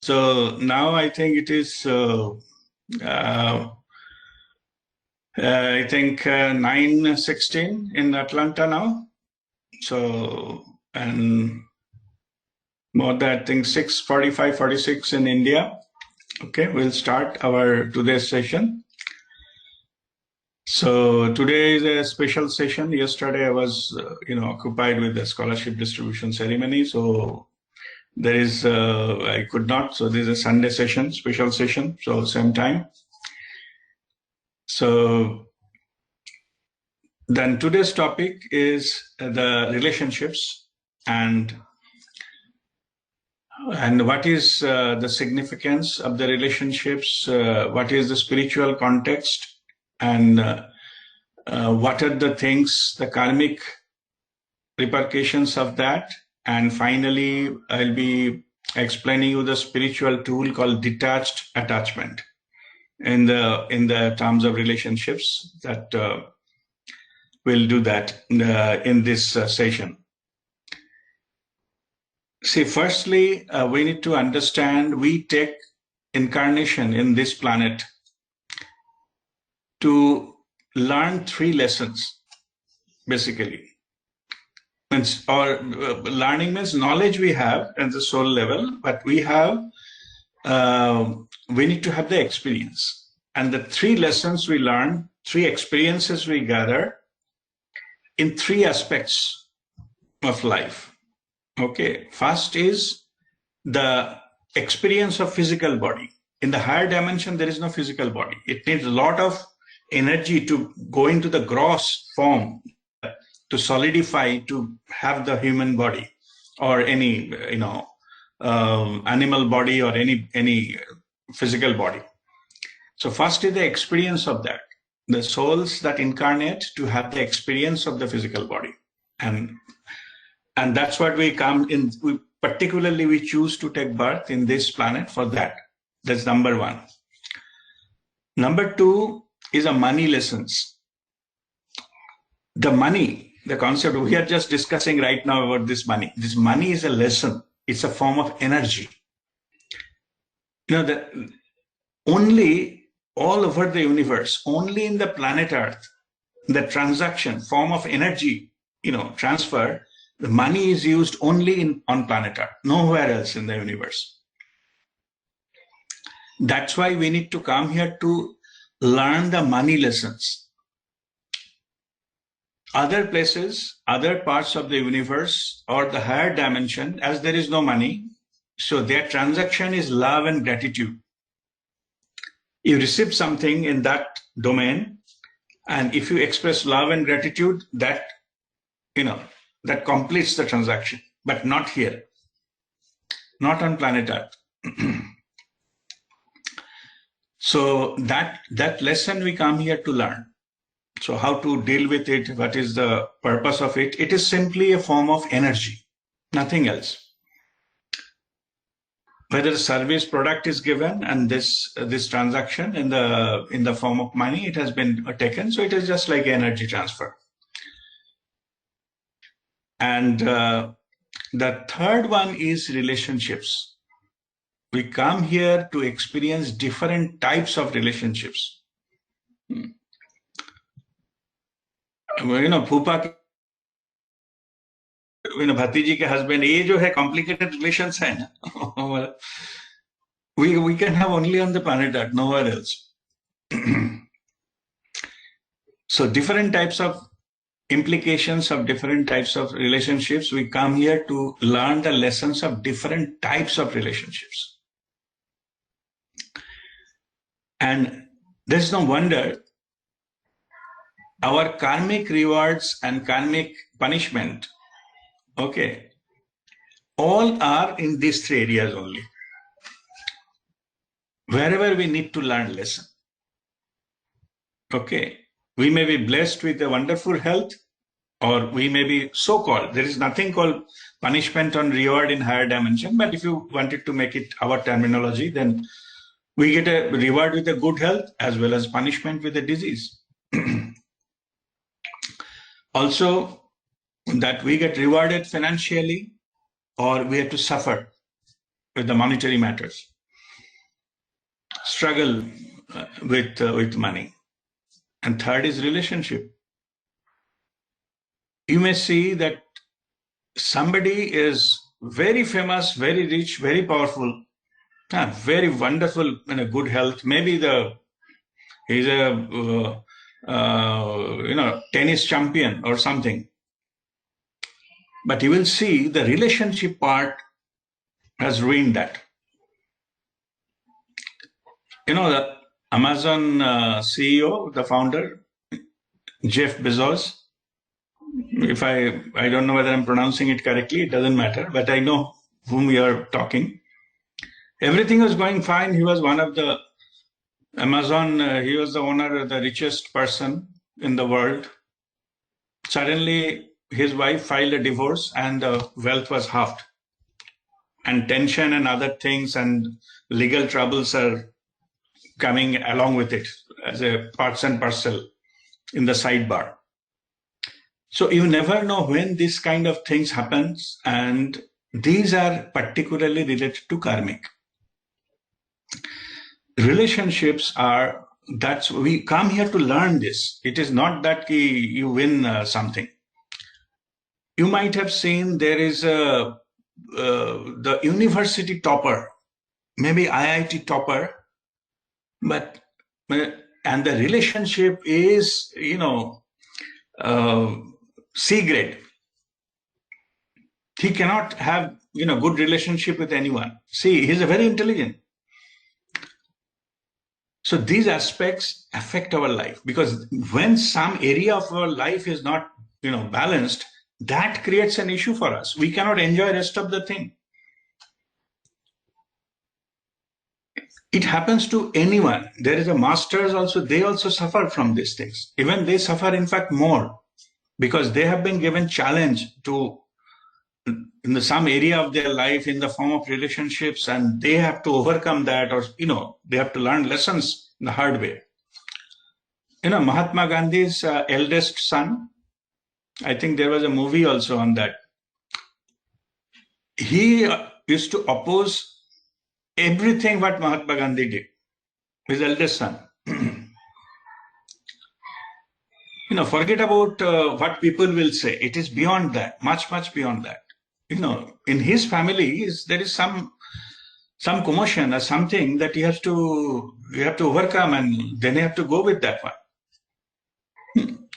So now I think it is, I think 9:16 in Atlanta now. So, and more than I think 6:45, 46 in India. Okay, we'll start our today's session. So today is a special session. Yesterday I was, occupied with the scholarship distribution ceremony. So there is, I could not. So this is a Sunday session, special session. So same time. So then today's topic is the relationships and what is the significance of the relationships, what is the spiritual context, and what are the things, the karmic repercussions of that. And finally, I'll be explaining you the spiritual tool called detached attachment in the terms of relationships. That we'll do that in this session. See, firstly, we need to understand we take incarnation in this planet to learn three lessons, basically. Learning means knowledge we have at the soul level, but we need to have the experience. And the three lessons we learn, three experiences we gather in three aspects of life. Okay, first is the experience of physical body. In the higher dimension, there is no physical body. It needs a lot of energy to go into the gross form, to solidify, to have the human body or any, animal body or any physical body. So first is the experience of that. The souls that incarnate to have the experience of the physical body. And that's what we come in, particularly we choose to take birth in this planet for that. That's number one. Number two is a money lessons. The money, the concept we are just discussing right now about this money. This money is a lesson. It's a form of energy. Only all over the universe, only in the planet Earth, the transaction, form of energy, transfer, the money is used only on planet Earth, nowhere else in the universe. That's why we need to come here to learn the money lessons. Other places, other parts of the universe or the higher dimension, as there is no money, so their transaction is love and gratitude. You receive something in that domain, and if you express love and gratitude, that completes the transaction, but not here, not on planet Earth. So that lesson we come here to learn. So how to deal with it, what is the purpose of it? It is simply a form of energy, nothing else. Whether a service product is given and this transaction in the form of money, it has been taken. So it is just like energy transfer. And the third one is relationships. We come here to experience different types of relationships. Phupa, Bhatiji ke husband, ये जो है complicated relations है ना. We can have only on the planet Earth, nowhere else. So different types of implications of different types of relationships. We come here to learn the lessons of different types of relationships. And there's no wonder our karmic rewards and karmic punishment, okay, all are in these three areas only. Wherever we need to learn lesson. Okay, we may be blessed with a wonderful health, or we may be so-called, there is nothing called punishment or reward in higher dimension, but if you wanted to make it our terminology, then we get a reward with a good health as well as punishment with a disease. Also, that we get rewarded financially or we have to suffer with the monetary matters. struggle with money. And third is relationship. You may see that somebody is very famous, very rich, very powerful, very wonderful, in a good health. Maybe he's a tennis champion or something. But you will see the relationship part has ruined that. The Amazon CEO, the founder, Jeff Bezos. If I don't know whether I'm pronouncing it correctly, it doesn't matter, but I know whom we are talking. Everything was going fine. He was one of the Amazon, he was the owner, the richest person in the world. Suddenly, his wife filed a divorce and the wealth was halved. And tension and other things and legal troubles are coming along with it as a parts and parcel in the sidebar. So you never know when this kind of things happens, and these are particularly related to karmic. Relationships are, we come here to learn this. It is not that you win something. You might have seen there is the university topper, maybe IIT topper, and the relationship is, C grade. He cannot have, good relationship with anyone. See, he's a very intelligent. So these aspects affect our life, because when some area of our life is not, balanced, that creates an issue for us. We cannot enjoy the rest of the thing. It happens to anyone. There is a masters also, they also suffer from these things. Even they suffer, in fact, more, because they have been given challenge to in some area of their life in the form of relationships, and they have to overcome that, or they have to learn lessons in the hard way. Mahatma Gandhi's eldest son, I think there was a movie also on that. He used to oppose everything what Mahatma Gandhi did, his eldest son. Forget about what people will say. It is beyond that, much, much beyond that. In his family, there is some commotion or something that you have to overcome, and then you have to go with that one.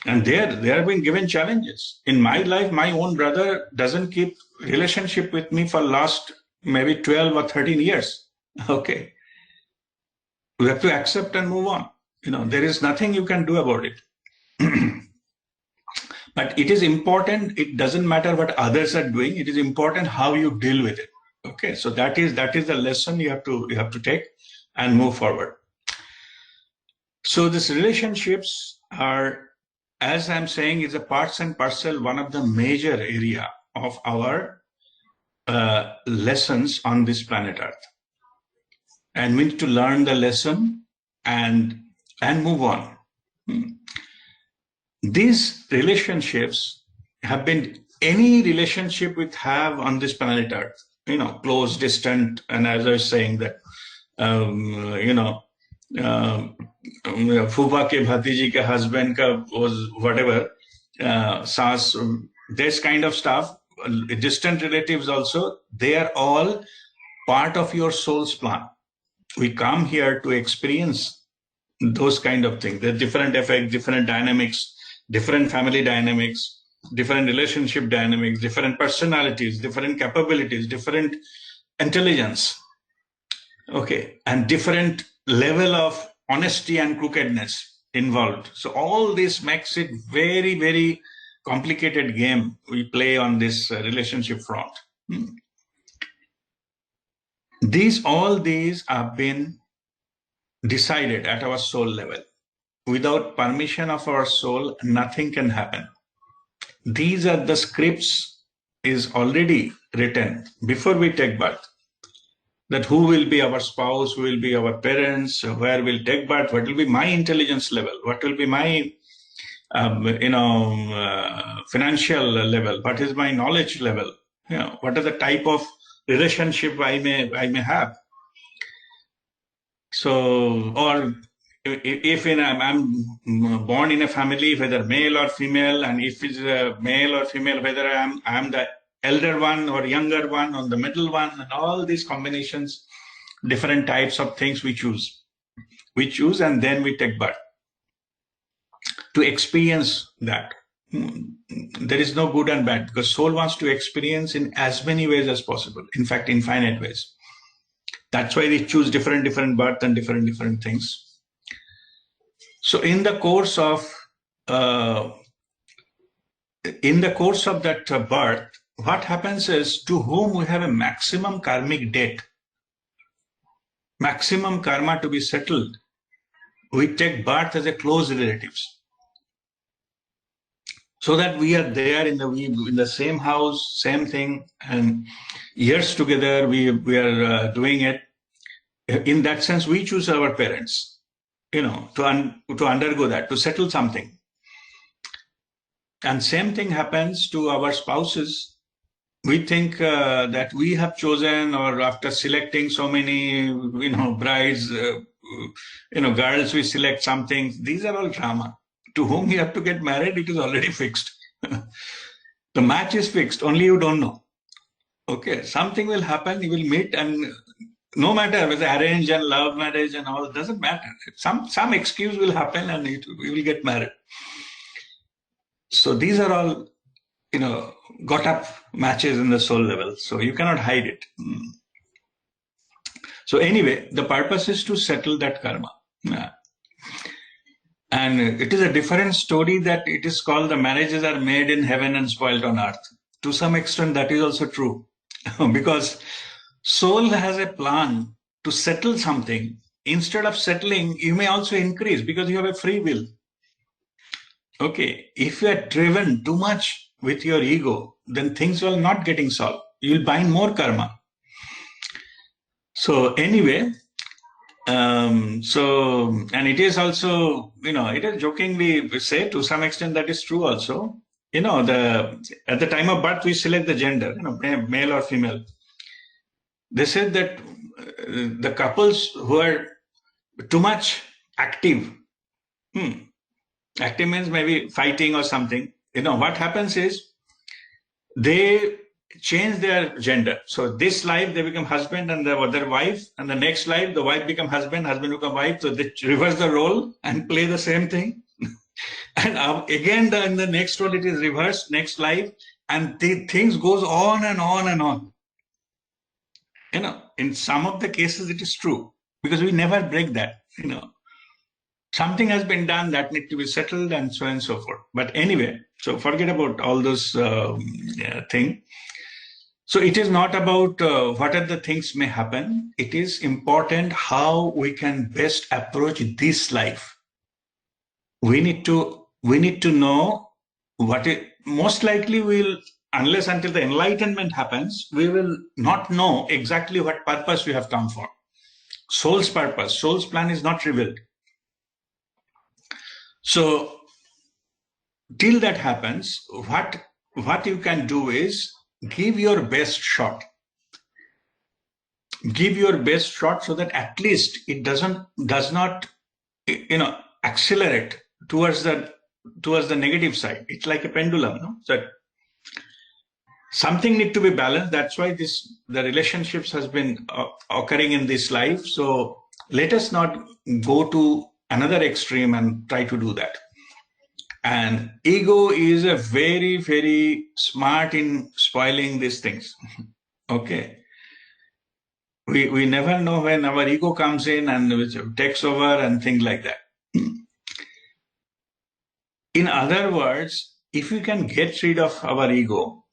And they have been given challenges. In my life, my own brother doesn't keep relationship with me for last maybe 12 or 13 years. Okay. We have to accept and move on. There is nothing you can do about it. But it is important. It doesn't matter what others are doing. It is important how you deal with it. Okay. So that is the lesson you have to take and move forward. So these relationships are, as I'm saying, is a parts and parcel, one of the major area of our lessons on this planet Earth. And we need to learn the lesson and move on. These relationships have been any relationship we have on this planet Earth, close, distant, and as I was saying that, Fupa ke bhatiji ke husband ka was whatever, saas, this kind of stuff, distant relatives also, they are all part of your soul's plan. We come here to experience those kind of things. There are different effects, different dynamics, different family dynamics, different relationship dynamics, different personalities, different capabilities, different intelligence. Okay, and different level of honesty and crookedness involved. So all this makes it very, very complicated game we play on this relationship front. All these have been decided at our soul level. Without permission of our soul, nothing can happen. These are the scripts is already written before we take birth. That who will be our spouse, who will be our parents, where we'll take birth, what will be my intelligence level, what will be my financial level, what is my knowledge level, what are the type of relationship I may have. So, or if I'm born in a family, whether male or female, and if it's a male or female, whether I'm the elder one or younger one or the middle one, and all these combinations, different types of things we choose. We choose and then we take birth to experience that. There is no good and bad because soul wants to experience in as many ways as possible. In fact, infinite ways. That's why they choose different birth and different things. So in the course of that birth, what happens is, to whom we have a maximum karmic debt, maximum karma to be settled, we take birth as a close relatives. So that we are there in the same house, same thing, and years together we are doing it. In that sense, we choose our parents, to undergo that, to settle something. And same thing happens to our spouses. We think that we have chosen, or after selecting so many, brides, girls, we select something. These are all drama. To whom you have to get married, it is already fixed. The match is fixed, only you don't know. Okay, something will happen, you will meet, and no matter whether arranged and love marriage and all, it doesn't matter. Some excuse will happen and we will get married. So these are all, got up matches in the soul level. So you cannot hide it. So anyway, the purpose is to settle that karma. And it is a different story that it is called the marriages are made in heaven and spoiled on earth. To some extent, that is also true. Because soul has a plan to settle something. Instead of settling, you may also increase because you have a free will. Okay, if you are driven too much with your ego, then things will not getting solved. You will bind more karma. So anyway, and it is also, it is jokingly we say, to some extent that is true also. At the time of birth we select the gender, male or female. They said that the couples who are too much active, active means maybe fighting or something. What happens is they change their gender. So this life they become husband and the other wife, and the next life the wife become husband become wife. So they reverse the role and play the same thing. And again in the next role it is reversed, next life, and the things goes on and on and on. In some of the cases it is true because we never break that. Something has been done that need to be settled and so on and so forth. But anyway, so forget about all those things. So it is not about what are the things may happen. It is important how we can best approach this life. We need to know what it most likely will, unless until the enlightenment happens, we will not know exactly what purpose we have come for. Soul's purpose, soul's plan is not revealed. So till that happens, what you can do is give your best shot. Give your best shot so that at least it does not accelerate towards the negative side. It's like a pendulum, So something need to be balanced. That's why the relationships has been occurring in this life. So let us not go to another extreme and try to do that. And ego is a very, very smart in spoiling these things. Okay. We never know when our ego comes in and which takes over and things like that. In other words, if we can get rid of our ego,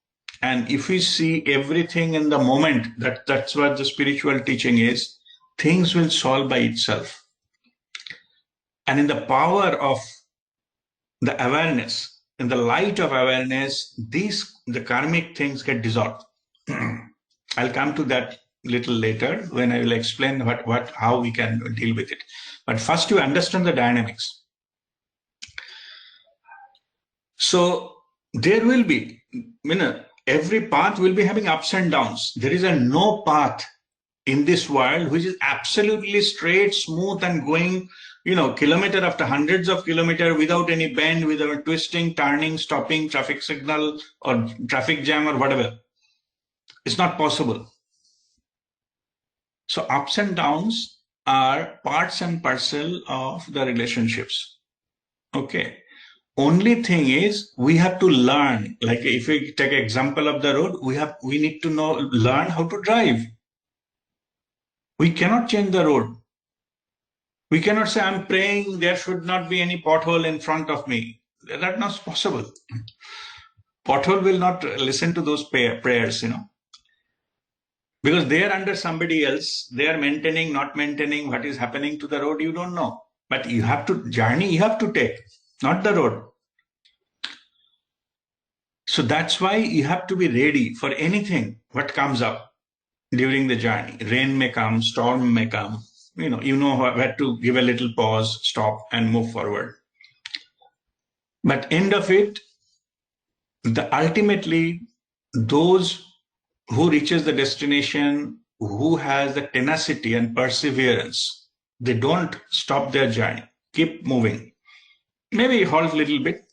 and if we see everything in the moment, that's what the spiritual teaching is, things will solve by itself. And in the power of the awareness, in the light of awareness, the karmic things get dissolved. I'll come to that little later when I will explain how we can deal with it. But first you understand the dynamics. So there will be, every path will be having ups and downs. There is no path in this world, which is absolutely straight, smooth, and going, kilometer after hundreds of kilometers without any bend, without twisting, turning, stopping, traffic signal or traffic jam or whatever. It's not possible. So ups and downs are parts and parcel of the relationships. Okay. Only thing is we have to learn. Like if we take an example of the road, we need to learn how to drive. We cannot change the road. We cannot say, I'm praying there should not be any pothole in front of me. That's not possible. Pothole will not listen to those prayers, because they are under somebody else. They are maintaining, not maintaining what is happening to the road. You don't know. But you have to take, not the road. So that's why you have to be ready for anything what comes up during the journey. Rain may come, storm may come. You know where to give a little pause, stop, and move forward. But end of it, ultimately, those who reaches the destination, who has the tenacity and perseverance, they don't stop their journey. Keep moving. Maybe halt a little bit,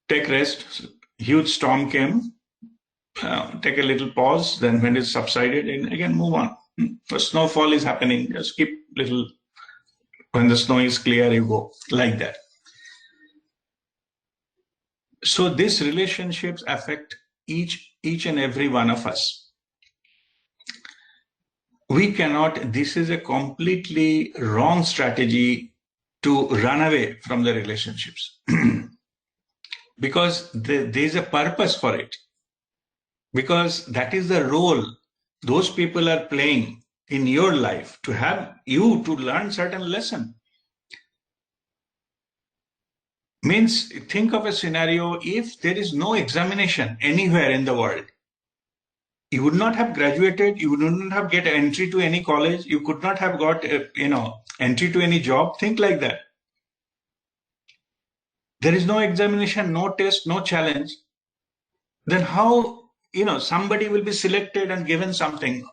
take rest. Huge storm came, take a little pause. Then when it subsided, and again move on. The snowfall is happening. Just keep little. When the snow is clear, you go like that. So these relationships affect each and every one of us. We cannot. This is a completely wrong strategy to run away from the relationships. Because there is a purpose for it. Because that is the role those people are playing in your life, to have you to learn certain lesson. Means, think of a scenario, if there is no examination anywhere in the world, you would not have graduated, you would not have get entry to any college, you could not have got entry to any job. Think like that. There is no examination, no test, no challenge. Then how somebody will be selected and given something?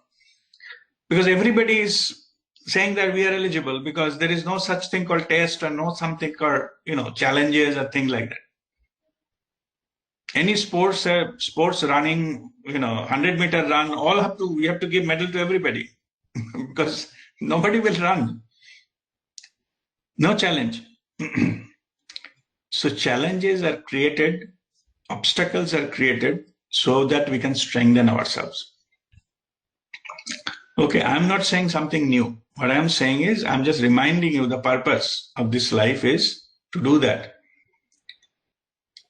Because everybody is saying that we are eligible, because there is no such thing called test and no something called challenges or things like that. Any sports running, 100-meter run, we have to give medal to everybody because nobody will run. No challenge. So challenges are created, obstacles are created so that we can strengthen ourselves. Okay, I'm not saying something new. What I'm saying is, I'm just reminding you the purpose of this life is to do that.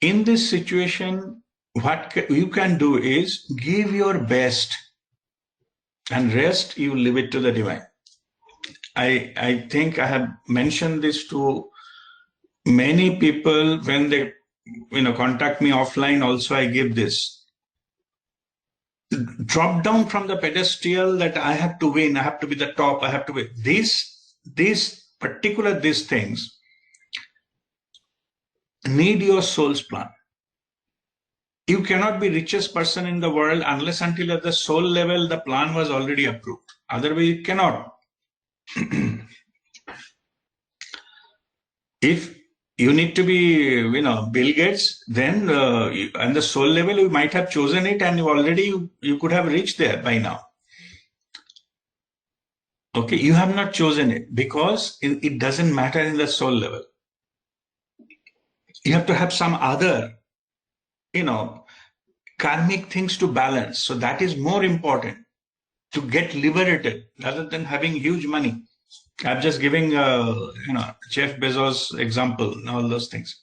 In this situation, what you can do is give your best, and rest you leave it to the divine. I think I have mentioned this to many people when they contact me offline. Also, I give this. Drop down from the pedestal that I have to win, I have to be the top, I have to be these things need your soul's plan. You cannot be richest person in the world unless until at the soul level the plan was already approved. Otherwise you cannot. If you need to be, Bill Gates, then on the soul level, you might have chosen it and you could have reached there by now. Okay, you have not chosen it because it doesn't matter in the soul level. You have to have some other, karmic things to balance. So that is more important to get liberated rather than having huge money. I'm just giving, Jeff Bezos example and all those things.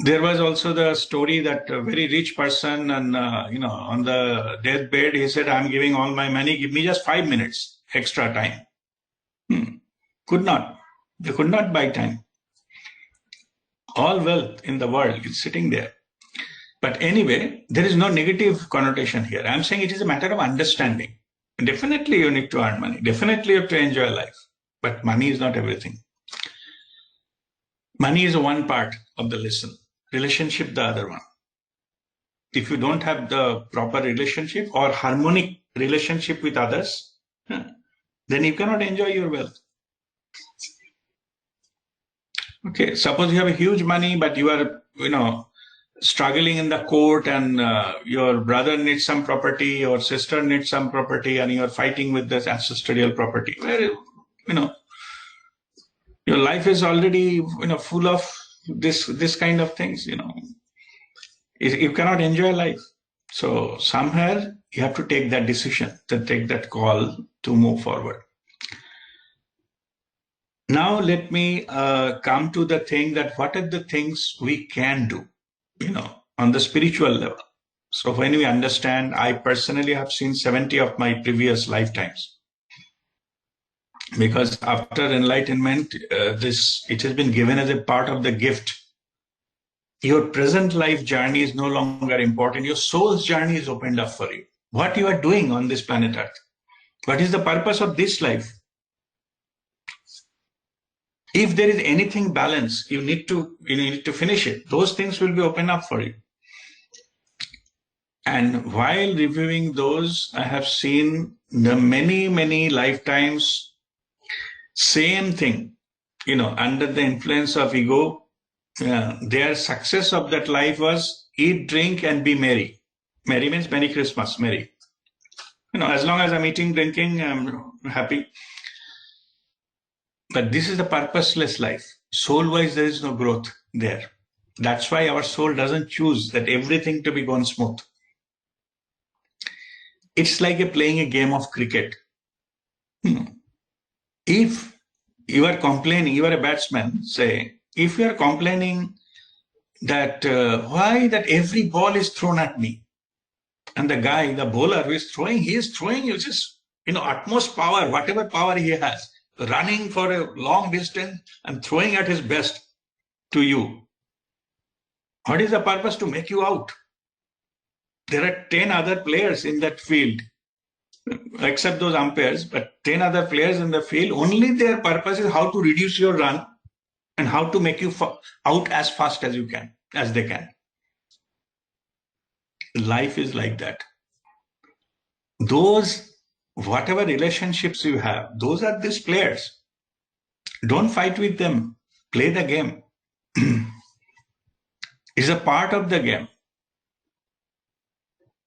There was also the story that a very rich person and, on the deathbed, he said, I'm giving all my money, give me just 5 minutes extra time. Could not. They could not buy time. All wealth in the world is sitting there. But anyway, there is no negative connotation here. I'm saying it is a matter of understanding. Definitely you need to earn money. Definitely you have to enjoy life. But money is not everything. Money is one part of the lesson. Relationship, the other one. if you don't have the proper relationship or harmonic relationship with others, then you cannot enjoy your wealth. Okay, suppose you have a huge money, but you are, struggling in the court, and your brother needs some property or sister needs some property, and you are fighting with this ancestral property. Where, your life is already, full of this kind of things. You cannot enjoy life. So somewhere you have to take that decision, to take that call to move forward. Now let me come to the thing that what are the things we can do, on the spiritual level. So when we understand, I personally have seen 70 of my previous lifetimes. Because after enlightenment, it has been given as a part of the gift. Your present life journey is no longer important. Your soul's journey is opened up for you. What you are doing on this planet Earth? What is the purpose of this life? If there is anything balanced, you need to finish it. Those things will be open up for you. And while reviewing those, I have seen the many lifetimes, same thing, under the influence of ego. Their success of that life was eat, drink, and be merry. Merry means Merry Christmas, merry. As long as I'm eating, drinking, I'm happy. But this is the purposeless life. Soul-wise, there is no growth there. That's why our soul doesn't choose that everything to be gone smooth. It's like playing a game of cricket. If you are complaining, you are a batsman, say, if you are complaining that why that every ball is thrown at me, and the guy, the bowler who is throwing, he is throwing just, utmost power, whatever power he has, running for a long distance and throwing at his best to you. What is the purpose? To make you out. There are 10 other players in that field, except those umpires, but 10 other players in the field. Only their purpose is how to reduce your run and how to make you out as fast as they can. Life is like that. Those, whatever relationships you have, those are these players. Don't fight with them. Play the game. It's a part of the game.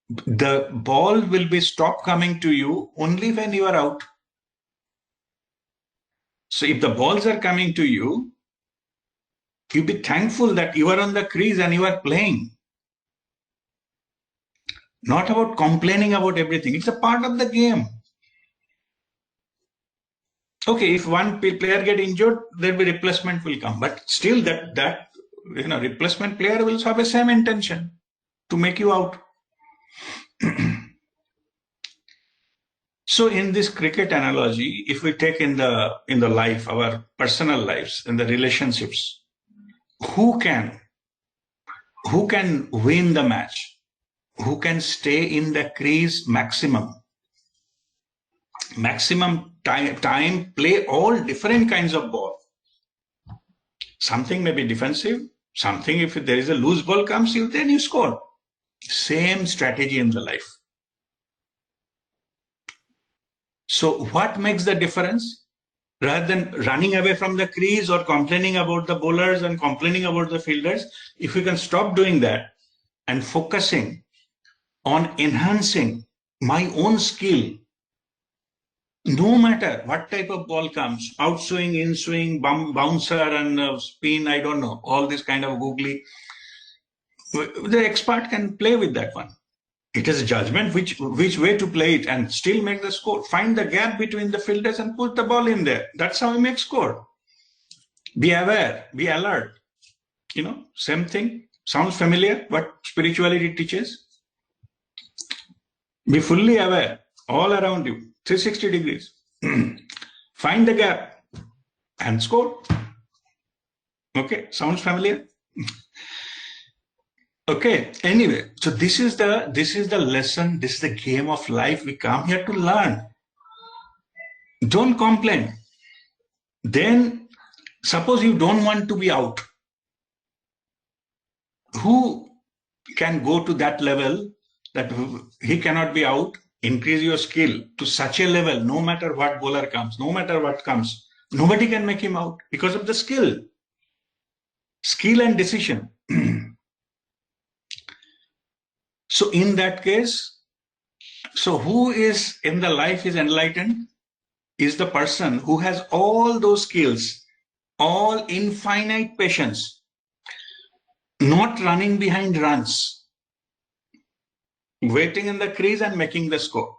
The ball will be stopped coming to you only when you are out. So if the balls are coming to you, you be thankful that you are on the crease and you are playing. Not about complaining about everything. It's a part of the game. Okay, if one player get injured, there will be replacement will come. But still that replacement player will have the same intention to make you out. So in this cricket analogy, if we take in the life, our personal lives, in the relationships, who can win the match? Who can stay in the crease maximum time, play all different kinds of ball. Something may be defensive, something if there is a loose ball comes, then you score. Same strategy in the life. So what makes the difference? Rather than running away from the crease or complaining about the bowlers and complaining about the fielders, if we can stop doing that and focusing on enhancing my own skill, no matter what type of ball comes, outswing, in swing, bouncer and spin, I don't know, all this kind of googly, the expert can play with that one. It is a judgment which way to play it and still make the score. Find the gap between the fielders and put the ball in there. That's how we make score. Be aware, be alert. Same thing. Sounds familiar what spirituality teaches? Be fully aware all around you, 360 degrees. Find the gap and score. Okay, sounds familiar? Okay, anyway, so this is the lesson, this is the game of life. We come here to learn. Don't complain. Then, suppose you don't want to be out. Who can go to that level that he cannot be out. Increase your skill to such a level, no matter what bowler comes, no matter what comes, nobody can make him out because of the skill and decision. So in that case, so who is in the life is enlightened is the person who has all those skills, all infinite patience, not running behind runs, waiting in the crease and making the score.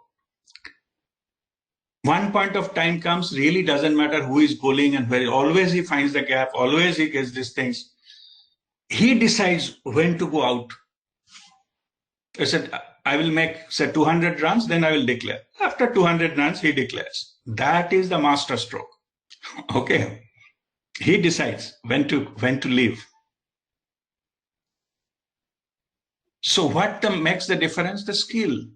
One point of time comes, really doesn't matter who is bowling and where, always he finds the gap, always he gets these things. He decides when to go out. He said, I will make, say, 200 runs, then I will declare. After 200 runs, he declares. That is the master stroke. Okay. He decides when to leave. So what makes the difference? The skill.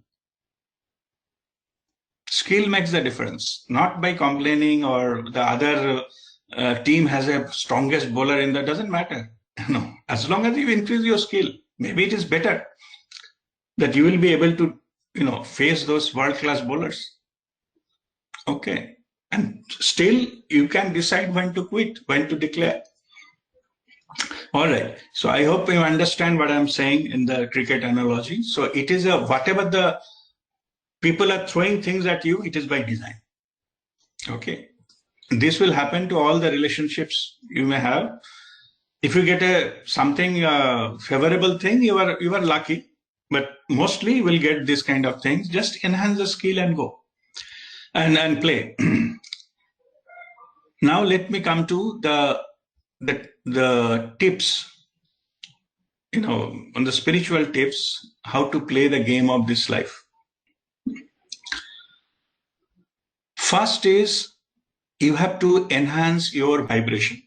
Skill makes the difference, not by complaining or the other team has a strongest bowler in that, doesn't matter. No, as long as you increase your skill, maybe it is better that you will be able to, face those world-class bowlers. Okay. And still you can decide when to quit, when to declare. All right. So I hope you understand what I'm saying in the cricket analogy. So it is whatever the people are throwing things at you, it is by design. Okay. This will happen to all the relationships you may have. If you get something favorable thing, you are lucky. But mostly you will get this kind of things. Just enhance the skill and go and play. Now let me come to the tips, on the spiritual tips, how to play the game of this life. First is you have to enhance your vibration,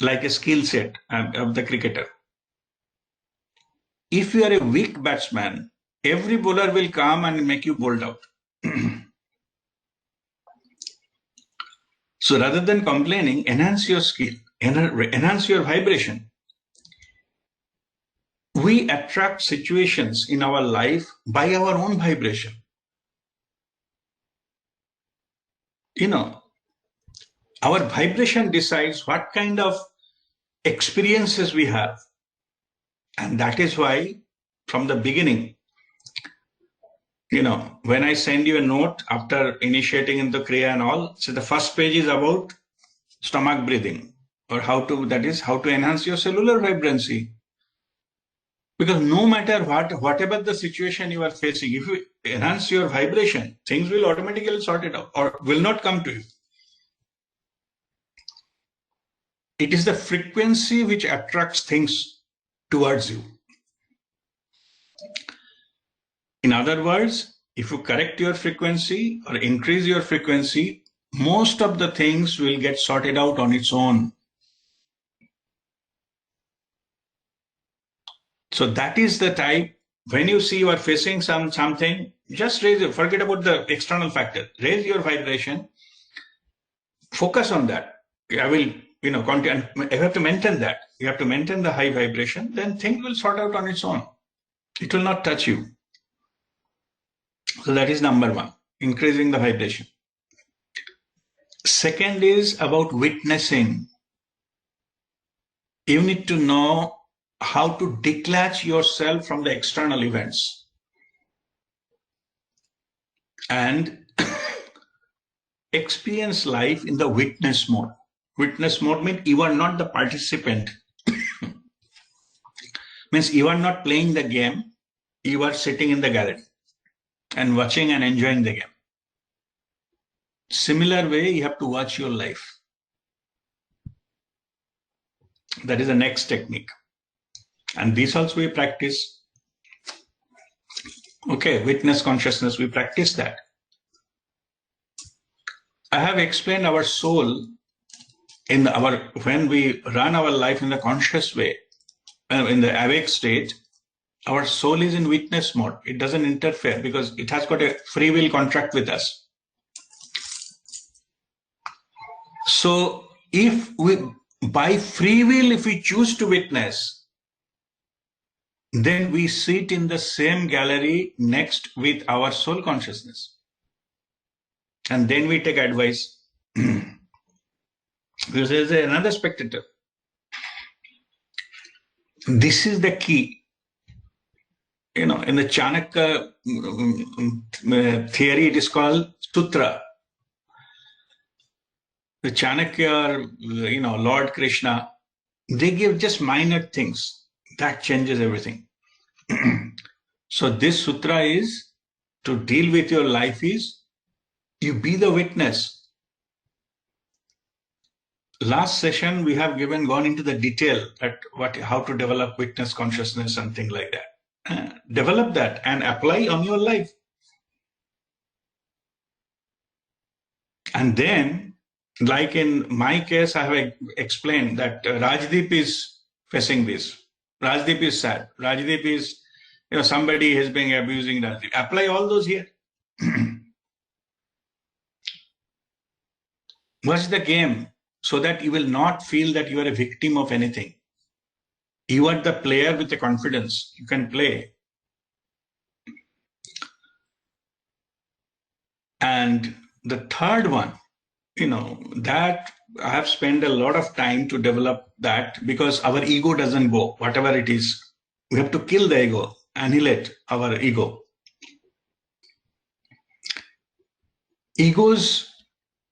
like a skill set of the cricketer. If you are a weak batsman, every bowler will come and make you bowled out. So rather than complaining, enhance your skill, enhance your vibration. We attract situations in our life by our own vibration. Our vibration decides what kind of experiences we have. And that is why from the beginning, when I send you a note after initiating into Kriya and all, so the first page is about stomach breathing, or how to enhance your cellular vibrancy. Because no matter whatever the situation you are facing, if you enhance your vibration, things will automatically sort it out or will not come to you. It is the frequency which attracts things towards you. In other words, if you correct your frequency or increase your frequency, most of the things will get sorted out on its own. So that is the type, when you see you are facing something, just raise it, forget about the external factor, raise your vibration, focus on that. I will, continue, you have to maintain that. You have to maintain the high vibration, then things will sort out on its own. It will not touch you. So that is number one, increasing the vibration. Second is about witnessing. You need to know how to detach yourself from the external events and experience life in the witness mode. Witness mode means you are not the participant. Means you are not playing the game, you are sitting in the gallery and watching and enjoying the game. Similar way, you have to watch your life. That is the next technique. And this also we practice. Okay, witness consciousness, we practice that. I have explained our soul when we run our life in the conscious way, in the awake state, our soul is in witness mode. It doesn't interfere because it has got a free will contract with us. So if we, by free will, if we choose to witness, then we sit in the same gallery next with our soul consciousness. And then we take advice. Because there's another spectator. This is the key. In the Chanakya theory, it is called Sutra. The Chanakya, Lord Krishna, they give just minor things that changes everything. So this sutra is to deal with your life is you be the witness. Last session we have gone into the detail that how to develop witness consciousness and things like that. Develop that and apply on your life. And then, like in my case, I have explained that Rajdeep is facing this. Rajdeep is sad. Rajdeep is, somebody has been abusing Rajdeep. Apply all those here. What's the game? So that you will not feel that you are a victim of anything. You are the player with the confidence. You can play. And the third one, that I have spent a lot of time to develop that because our ego doesn't go, whatever it is. We have to kill the ego, annihilate our ego. Ego's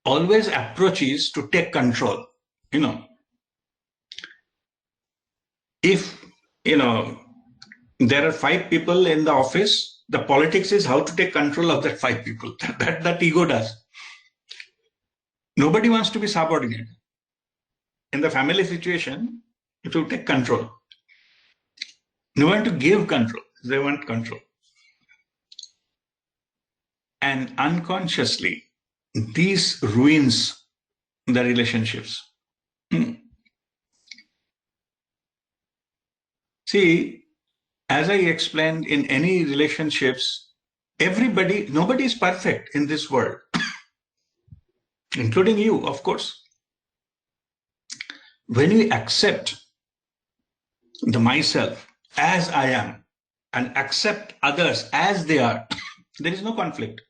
always approach is to take control. If, there are 5 people in the office, the politics is how to take control of that 5 people. That ego does. Nobody wants to be subordinate. In the family situation, it will take control. No one to give control. They want control. And unconsciously, these ruins the relationships. See, as I explained, in any relationships, nobody is perfect in this world, including you, of course. When we accept the myself as I am and accept others as they are, there is no conflict.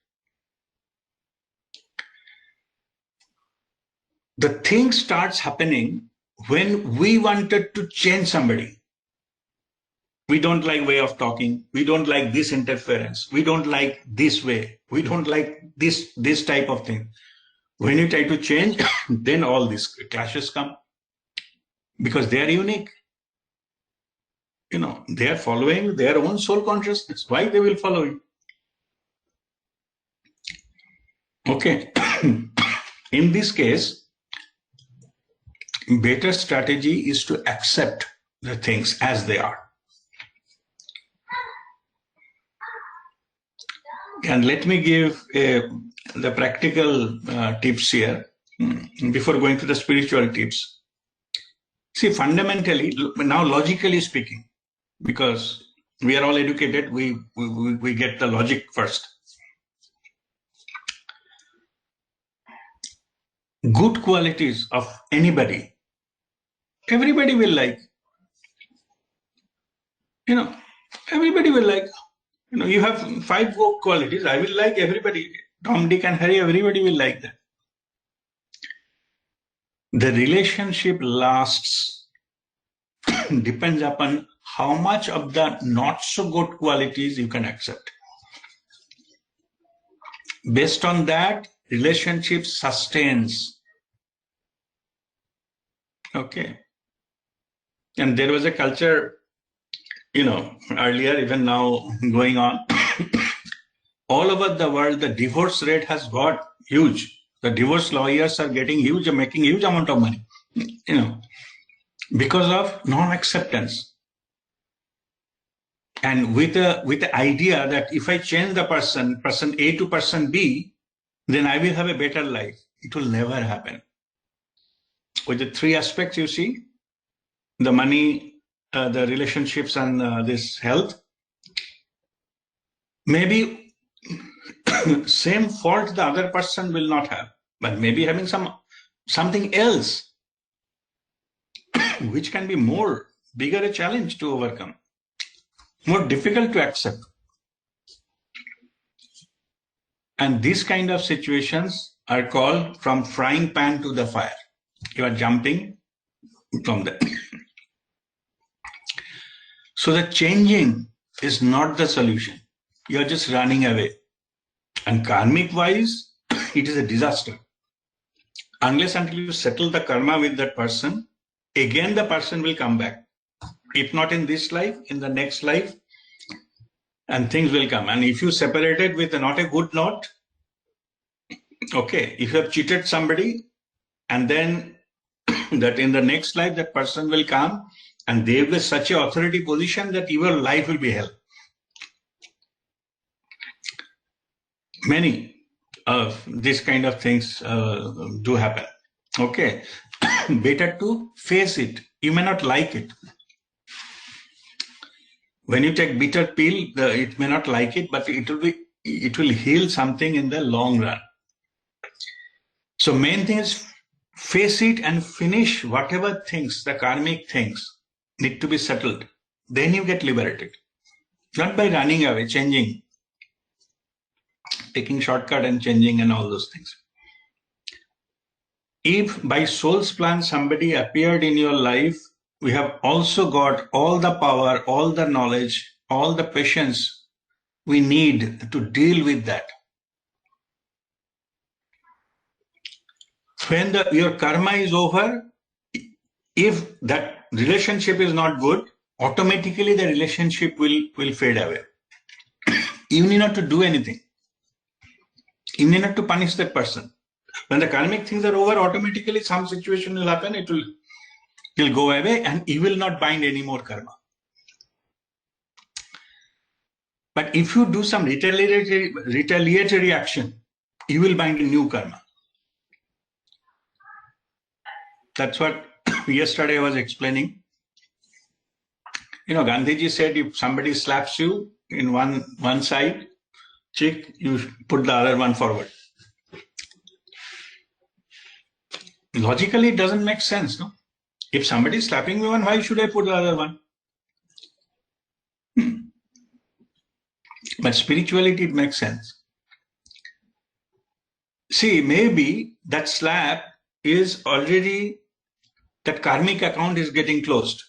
The thing starts happening when we wanted to change somebody. We don't like way of talking. We don't like this interference. We don't like this way. We don't like this type of thing. When you try to change, then all these clashes come because they are unique. They are following their own soul consciousness. Why they will follow you? Okay. In this case, better strategy is to accept the things as they are. And let me give the practical tips here before going to the spiritual tips. See, fundamentally, now logically speaking, because we are all educated, we get the logic first. Good qualities of anybody, everybody will like. Everybody will like. You have 5 good qualities. I will like everybody. Tom, Dick, and Harry, everybody will like that. The relationship lasts depends upon how much of the not so good qualities you can accept. Based on that, relationship sustains. Okay. And there was a culture, earlier, even now going on, all over the world, the divorce rate has got huge. The divorce lawyers are getting huge, making huge amount of money, because of non-acceptance. And with the idea that if I change the person A to person B, then I will have a better life. It will never happen. With the 3 aspects you see, the money, the relationships, and this health, maybe same fault the other person will not have, but maybe having something else which can be bigger a challenge to overcome. more difficult to accept. And these kind of situations are called from frying pan to the fire. You are jumping from there. So the changing is not the solution. You are just running away. And karmic wise, it is a disaster. Unless until you settle the karma with that person, again the person will come back. If not in this life, in the next life, and things will come. And if you separated with not a good note, okay, if you have cheated somebody, and then that in the next life that person will come and they will be such an authority position that your life will be hell. Many of these kind of things do happen. Okay, better to face it. You may not like it. When you take bitter pill, it may not like it, but it will heal something in the long run. So main thing is face it and finish whatever things, the karmic things need to be settled. Then you get liberated. Not by running away, changing, taking shortcut and changing and all those things. If by soul's plan somebody appeared in your life, we have also got all the power, all the knowledge, all the patience we need to deal with that. When your karma is over, if that relationship is not good, automatically the relationship will fade away. You need not to do anything. You need not to punish that person. When the karmic things are over, automatically some situation will happen, it will go away and you will not bind any more karma. But if you do some retaliatory action, you will bind a new karma. That's what yesterday I was explaining. You know, Gandhiji said if somebody slaps you in one side cheek, you put the other one forward. Logically, it doesn't make sense, no? If somebody is slapping me one, why should I put the other one? But spirituality, it makes sense. See, maybe that slap is already, that karmic account is getting closed.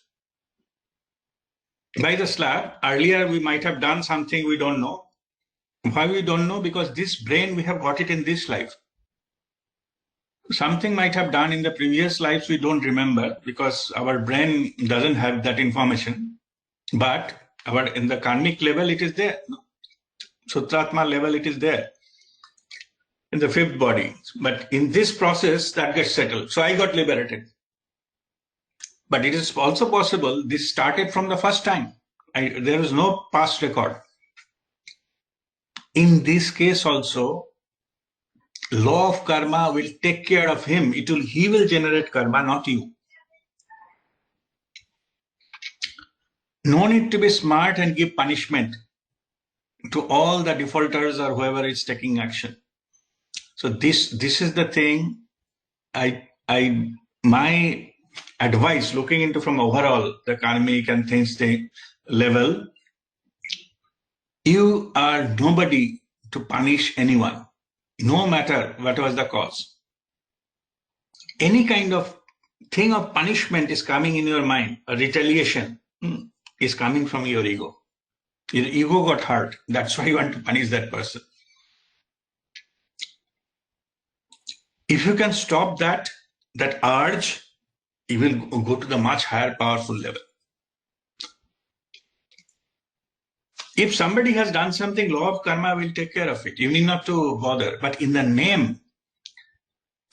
By the slap, earlier we might have done something we don't know. Why we don't know? Because this brain, we have got it in this life. Something might have done in the previous lives we don't remember because our brain doesn't have that information. But in the karmic level, it is there. Sutratma level, it is there in the fifth body. But in this process, that gets settled. So I got liberated. But it is also possible this started from the first time. There is no past record. In this case also, law of karma will take care of him. He will generate karma, not you. No need to be smart and give punishment to all the defaulters or whoever is taking action. So this is the thing. My advice, looking into from overall the karmic and things level, you are nobody to punish anyone, no matter what was the cause. Any kind of thing of punishment is coming in your mind, a retaliation is coming from your ego. Your ego got hurt. That's why you want to punish that person. If you can stop that urge, you will go to the much higher powerful level. If somebody has done something, law of karma will take care of it. You need not to bother. But in the name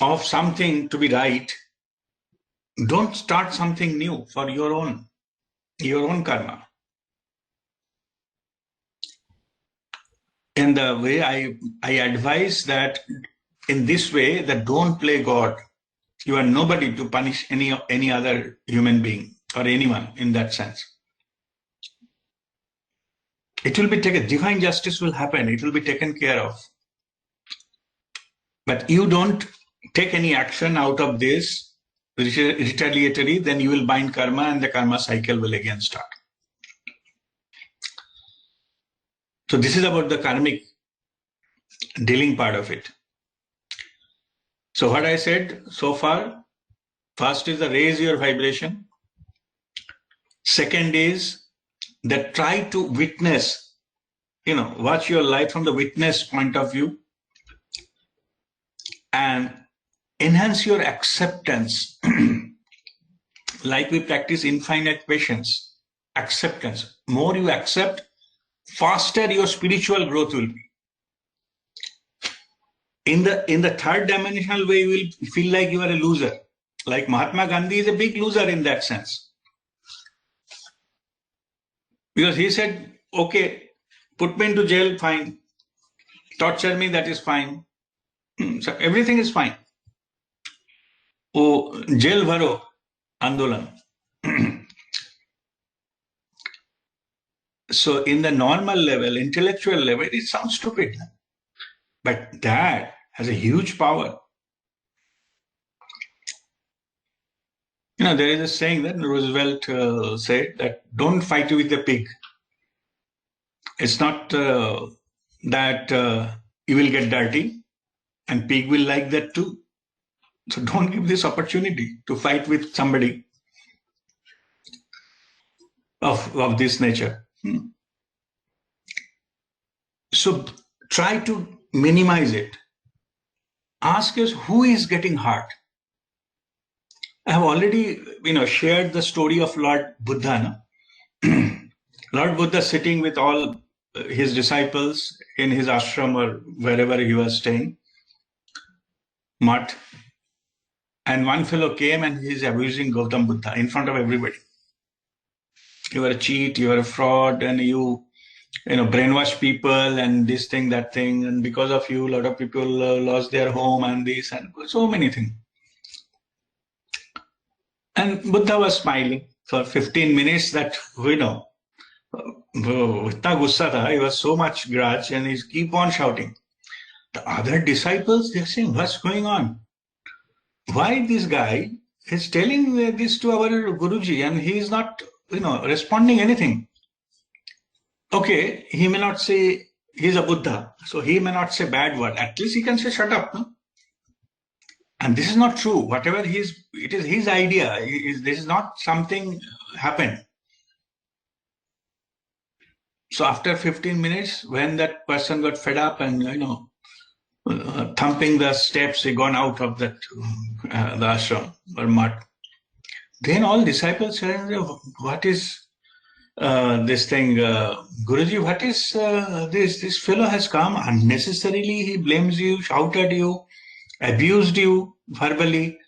of something to be right, don't start something new for your own karma. And the way I advise that in this way, that don't play God. You are nobody to punish any other human being or anyone in that sense. It will be taken, divine justice will happen, it will be taken care of. But you don't take any action out of this retaliatory, then you will bind karma and the karma cycle will again start. So this is about the karmic dealing part of it. So what I said so far, first is the raise your vibration. Second is that try to witness, watch your life from the witness point of view and enhance your acceptance. Like we practice infinite patience, acceptance. More you accept, faster your spiritual growth will be. In the third dimensional way, you will feel like you are a loser. Like Mahatma Gandhi is a big loser in that sense. Because he said, okay, put me into jail, fine. Torture me, that is fine. So everything is fine. Oh, jail bharo, andolan. So in the normal level, intellectual level, it sounds stupid. But that has a huge power. There is a saying that Roosevelt said that don't fight with a pig. It's not that you will get dirty and pig will like that too. So don't give this opportunity to fight with somebody of this nature. So try to minimize it. Ask us who is getting hurt. I have already, shared the story of Lord Buddha. No? Lord Buddha sitting with all his disciples in his ashram or wherever he was staying, Math, and one fellow came and he is abusing Gautam Buddha in front of everybody. You are a cheat, you are a fraud, and you brainwash people and this thing, that thing, and because of you, a lot of people lost their home and this and so many things. And Buddha was smiling for 15 minutes that, itna gussa tha, he was so much grudge and he keep on shouting. The other disciples, they're saying, what's going on? Why this guy is telling this to our Guruji and he is not, responding anything? Okay, he may not say he's a Buddha, so he may not say bad word. At least he can say shut up. No? And this is not true. Whatever it is his idea. This is not something happened. So after 15 minutes, when that person got fed up and, thumping the steps, he gone out of that, the ashram or mud. Then all disciples said, what is this thing, Guruji, what is this? This fellow has come unnecessarily. He blames you, shouted at you, abused you verbally,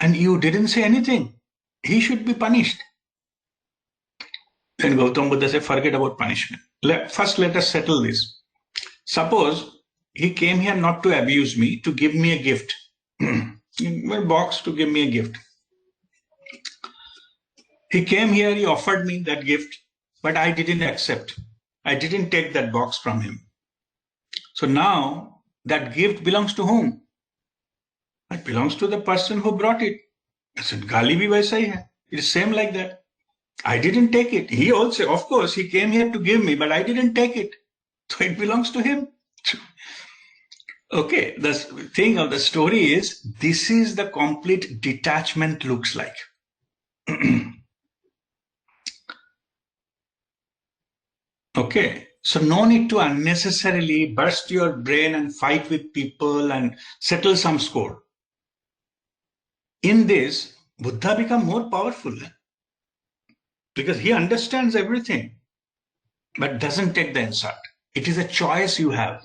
and you didn't say anything. He should be punished. Then Gautam Buddha said, forget about punishment. First, let us settle this. Suppose he came here not to abuse me, to give me a gift. A box to give me a gift. He came here, he offered me that gift, but I didn't accept. I didn't take that box from him. So now that gift belongs to whom? It belongs to the person who brought it. I said, Gali bhi waisa hi hai. It is same like that. I didn't take it. He also, of course, he came here to give me, but I didn't take it. So it belongs to him. Okay, the thing of the story is, this is the complete detachment looks like. Okay, so no need to unnecessarily burst your brain and fight with people and settle some score. In this, Buddha become more powerful because he understands everything, but doesn't take the insult. It is a choice you have.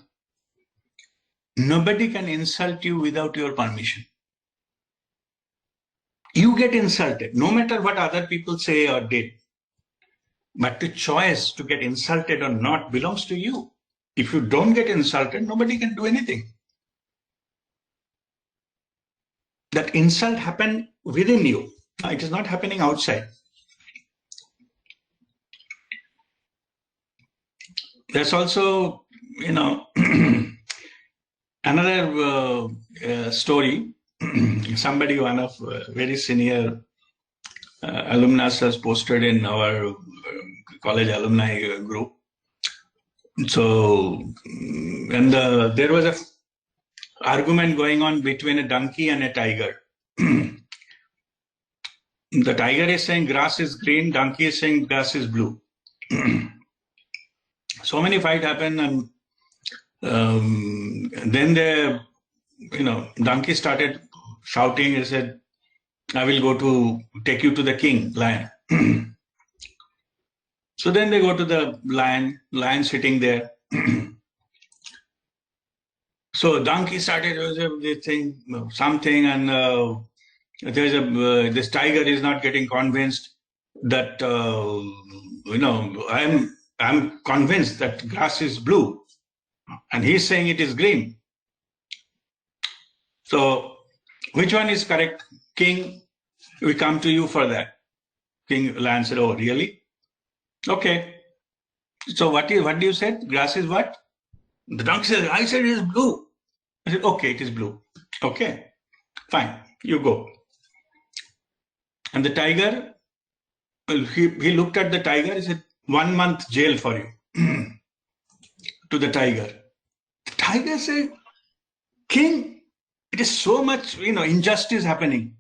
Nobody can insult you without your permission. You get insulted, no matter what other people say or did. But the choice to get insulted or not belongs to you. If you don't get insulted, nobody can do anything. That insult happened within you. It is not happening outside. There's also, another story. Somebody, one of very senior alumnus has posted in our college alumni group. So, and there was a argument going on between a donkey and a tiger. The tiger is saying grass is green, donkey is saying grass is blue. So many fights happen, and then the donkey started shouting. He said, "I will go to take you to the king, lion." So then they go to the lion sitting there. So donkey started something, and this tiger is not getting convinced that I'm convinced that grass is blue, and he's saying it is green. So which one is correct, King? We come to you for that. King Lion said, "Oh, really? Okay. So what do you said? Grass is what?" The donkey says, "I said it is blue." I said, "Okay, it is blue. Okay, fine. You go." And the tiger, he looked at the tiger. He said, "1 month jail for you." To the tiger. The tiger said, "King, it is so much injustice happening.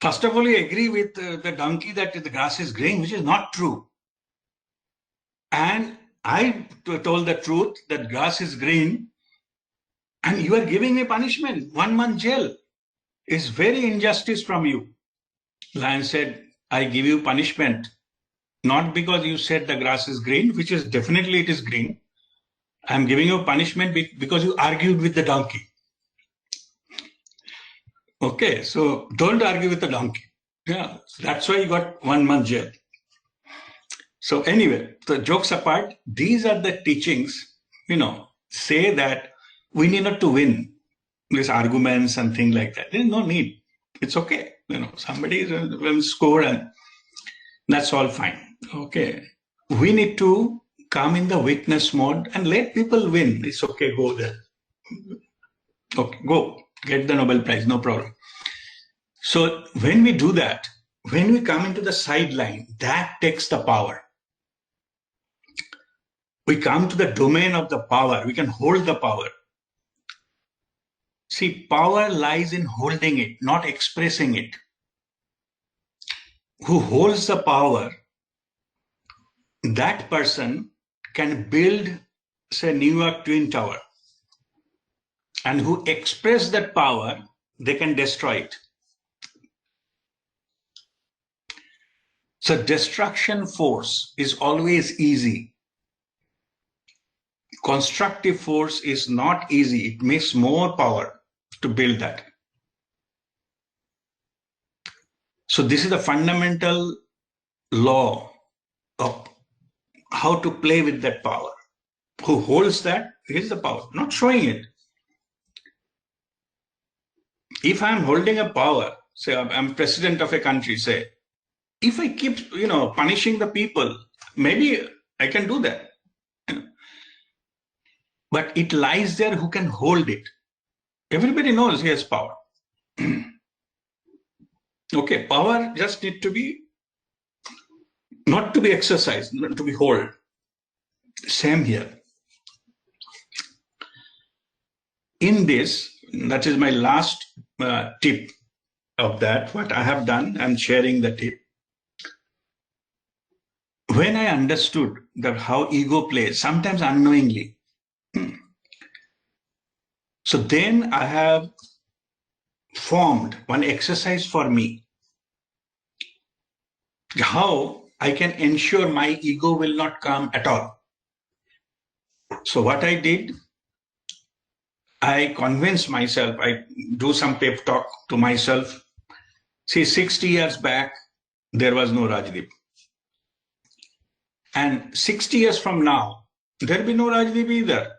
First of all, you agree with the donkey that the grass is green, which is not true. And I told the truth that grass is green, and you are giving me punishment, 1 month jail. It's very injustice from you." Lion said, "I give you punishment, not because you said the grass is green, which is definitely it is green. I'm giving you punishment because you argued with the donkey." Okay, so don't argue with the donkey. Yeah, that's why you got 1 month jail. So anyway, the jokes apart, these are the teachings, say that we need not to win these arguments and things like that. There's no need. It's okay. Somebody will score and that's all fine. Okay. We need to come in the witness mode and let people win. It's okay. Go there. Okay. Go. Get the Nobel Prize. No problem. So when we do that, when we come into the sideline, that takes the power. We come to the domain of the power. We can hold the power. See, power lies in holding it, not expressing it. Who holds the power, that person can build, say, New York Twin Tower. And who express that power, they can destroy it. So destruction force is always easy. Constructive force is not easy. It makes more power to build that. So this is the fundamental law of how to play with that power. Who holds that is the power, not showing it. If I'm holding a power, say I'm president of a country, say, if I keep, punishing the people, maybe I can do that. But it lies there who can hold it. Everybody knows he has power. Okay, power just need to be, not to be exercised, not to be held. Same here. In this, that is my last tip of that, what I have done, I'm sharing the tip. When I understood that how ego plays, sometimes unknowingly, so then I have formed one exercise for me, how I can ensure my ego will not come at all. So what I did, I convinced myself, I do some pep talk to myself. See, 60 years back, there was no Rajdeep. And 60 years from now, there'll be no Rajdeep either.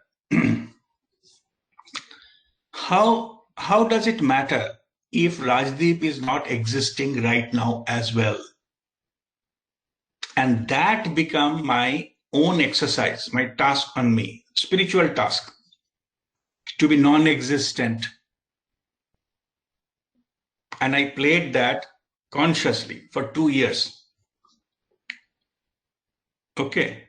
How does it matter if Rajdeep is not existing right now as well? And that become my own exercise, my task on me, spiritual task, to be non-existent. And I played that consciously for 2 years. Okay.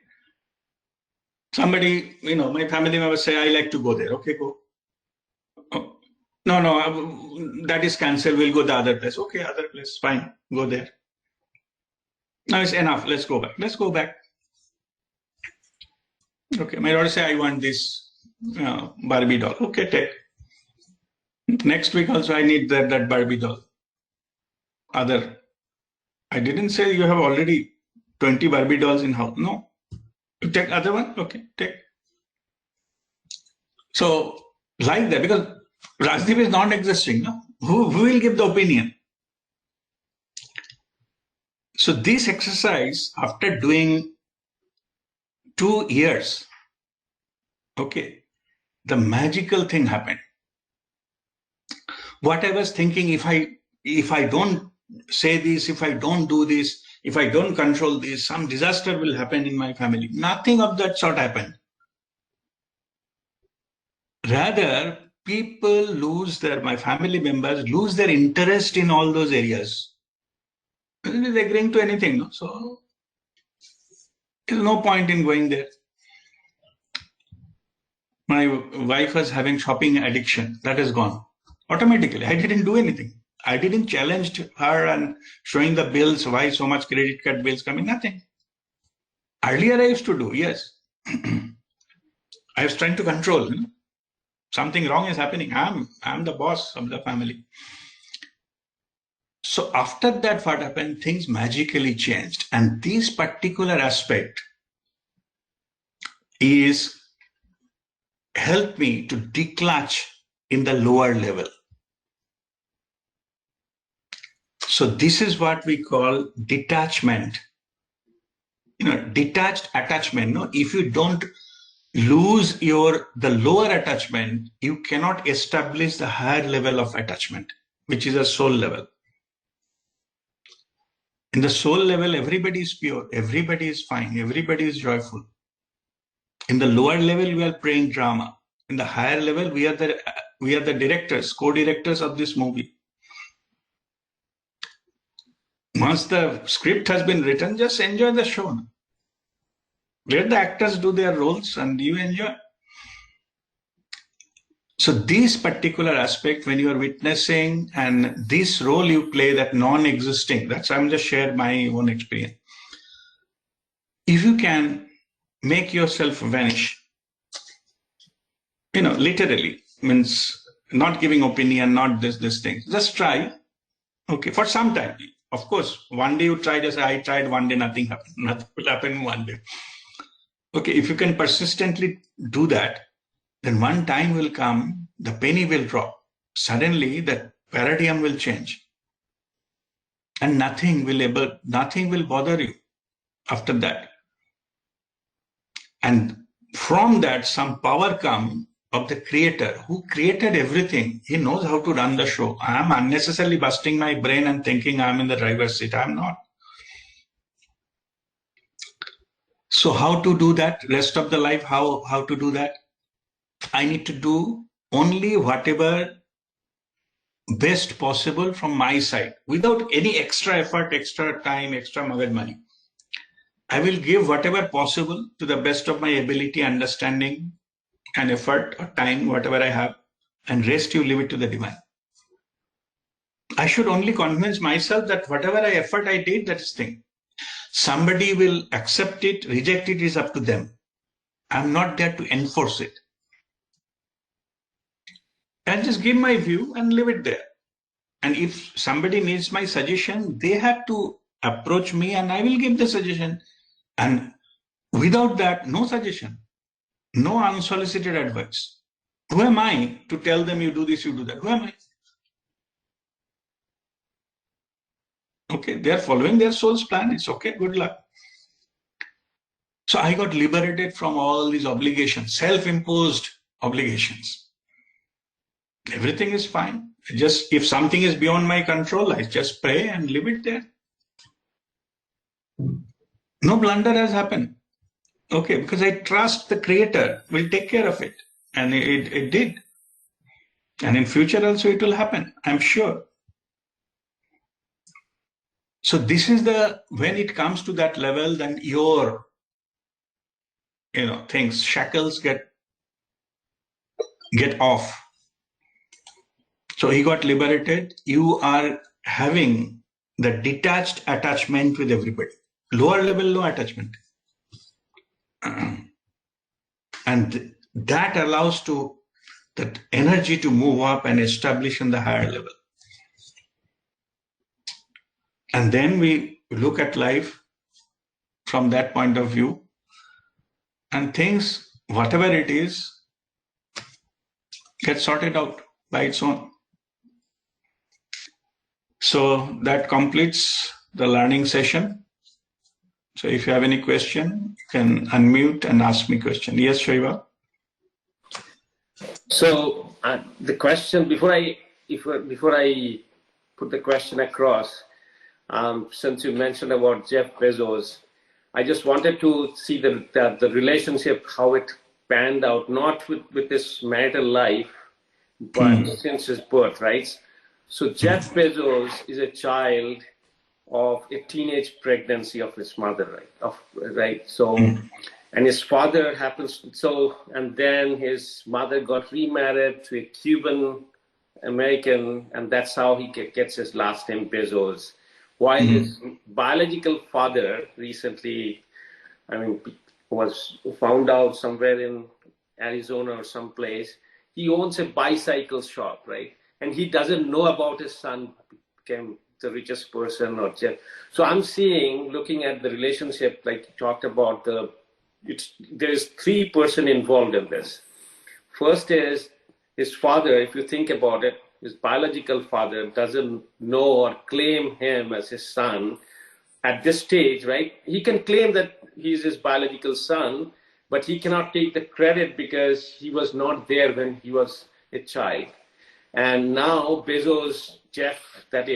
Somebody, my family members say, I like to go there. Okay, go. Oh, no, no, that is cancelled. We'll go the other place. Okay, other place. Fine. Go there. Now it's enough. Let's go back. Let's go back. Okay. My daughter say, I want this Barbie doll. Okay, take. Next week also, I need that Barbie doll. Other. I didn't say you have already 20 Barbie dolls in house. No. You take other one. Okay, take. So like that, because Rajdeep is non-existing. No? Who will give the opinion? So this exercise, after doing 2 years, okay, the magical thing happened. What I was thinking, if I don't say this, if I don't do this, if I don't control this, some disaster will happen in my family. Nothing of that sort happened. Rather, people my family members lose their interest in all those areas. They're agreeing to anything, no? So there's no point in going there. My wife was having shopping addiction. That is gone. Automatically. I didn't do anything. I didn't challenge her and showing the bills, why so much credit card bills coming, nothing. Earlier I used to do, yes. I was trying to control. Something wrong is happening. I'm the boss of the family. So after that, what happened? Things magically changed. And this particular aspect is helped me to declutch in the lower level. So this is what we call detachment. Detached attachment. No, if you don't lose the lower attachment, you cannot establish the higher level of attachment, which is a soul level. In the soul level, everybody is pure, everybody is fine, everybody is joyful. In the lower level, we are playing drama. In the higher level, we are the directors, co-directors of this movie. Once the script has been written, just enjoy the show. Let the actors do their roles and you enjoy. So this particular aspect, when you are witnessing and this role you play, that non-existing, I'm just share my own experience. If you can make yourself vanish, literally, means not giving opinion, not this thing, just try. Okay, for some time. Of course, one day you try, just I tried, one day nothing happened. Nothing will happen one day. Okay, if you can persistently do that, then one time will come, the penny will drop. Suddenly, the paradigm will change. And nothing will bother you after that. And from that, some power comes of the creator who created everything. He knows how to run the show. I am unnecessarily busting my brain and thinking I'm in the driver's seat. I'm not. So how to do that? Rest of the life, how to do that? I need to do only whatever best possible from my side without any extra effort, extra time, extra magad money. I will give whatever possible to the best of my ability, understanding and effort or time, whatever I have, and rest you leave it to the divine. I should only convince myself that whatever effort I did, that is thing. Somebody will accept it, reject it is up to them. I'm not there to enforce it. I'll just give my view and leave it there. And if somebody needs my suggestion, they have to approach me and I will give the suggestion. And without that, no suggestion, no unsolicited advice. Who am I to tell them you do this, you do that? Who am I? Okay, they are following their soul's plan. It's okay, good luck. So I got liberated from all these obligations, self-imposed obligations. Everything is fine. Just if something is beyond my control, I just pray and leave it there. No blunder has happened. Okay, because I trust the creator will take care of it. And it did. And in future also it will happen, I'm sure. So this is when it comes to that level, then your things, shackles get off. So he got liberated. You are having the detached attachment with everybody. Lower level, no attachment. And that allows that energy to move up and establish in the higher level. And then we look at life from that point of view, and things, whatever it is, get sorted out by its own. So that completes the learning session. So if you have any question, you can unmute and ask me question. Yes, Shaiva? So the question, before I put the question across, since you mentioned about Jeff Bezos, I just wanted to see the relationship, how it panned out, not with his marital life, but since his birth, right? So Jeff Bezos is a child of a teenage pregnancy of his mother, right? So, and his father and then his mother got remarried to a Cuban American, and that's how he gets his last name Bezos. While his biological father recently, was found out somewhere in Arizona or someplace, he owns a bicycle shop, right? And he doesn't know about his son became the richest person or Jeff. So I'm looking at the relationship, like you talked about, there's 3 person involved in this. First is his father. If you think about it, his biological father doesn't know or claim him as his son at this stage, right? He can claim that he's his biological son, but he cannot take the credit because he was not there when he was a child. And now Bezos, Jeff, that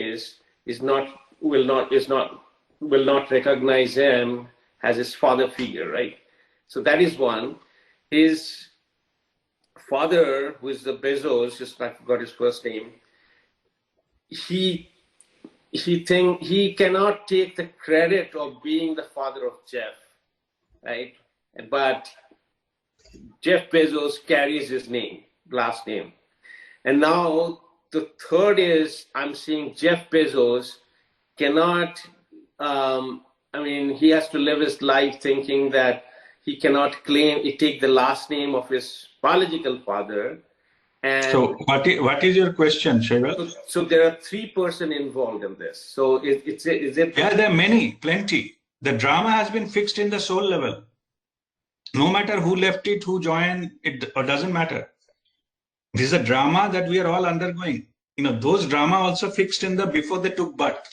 will not recognize him as his father figure, right? So that is one. His father, who is the Bezos, I forgot his first name, he cannot take the credit of being the father of Jeff, right? But Jeff Bezos carries his last name. And now the third is, I'm seeing Jeff Bezos cannot, he has to live his life thinking that he cannot take the last name of his biological father. And so what is your question, Shaiva? So there are 3 person involved in this. So is it? Yeah, there are many, plenty. The drama has been fixed in the soul level. No matter who left it, who joined it, or doesn't matter. This is a drama that we are all undergoing. Those drama also fixed in before they took birth.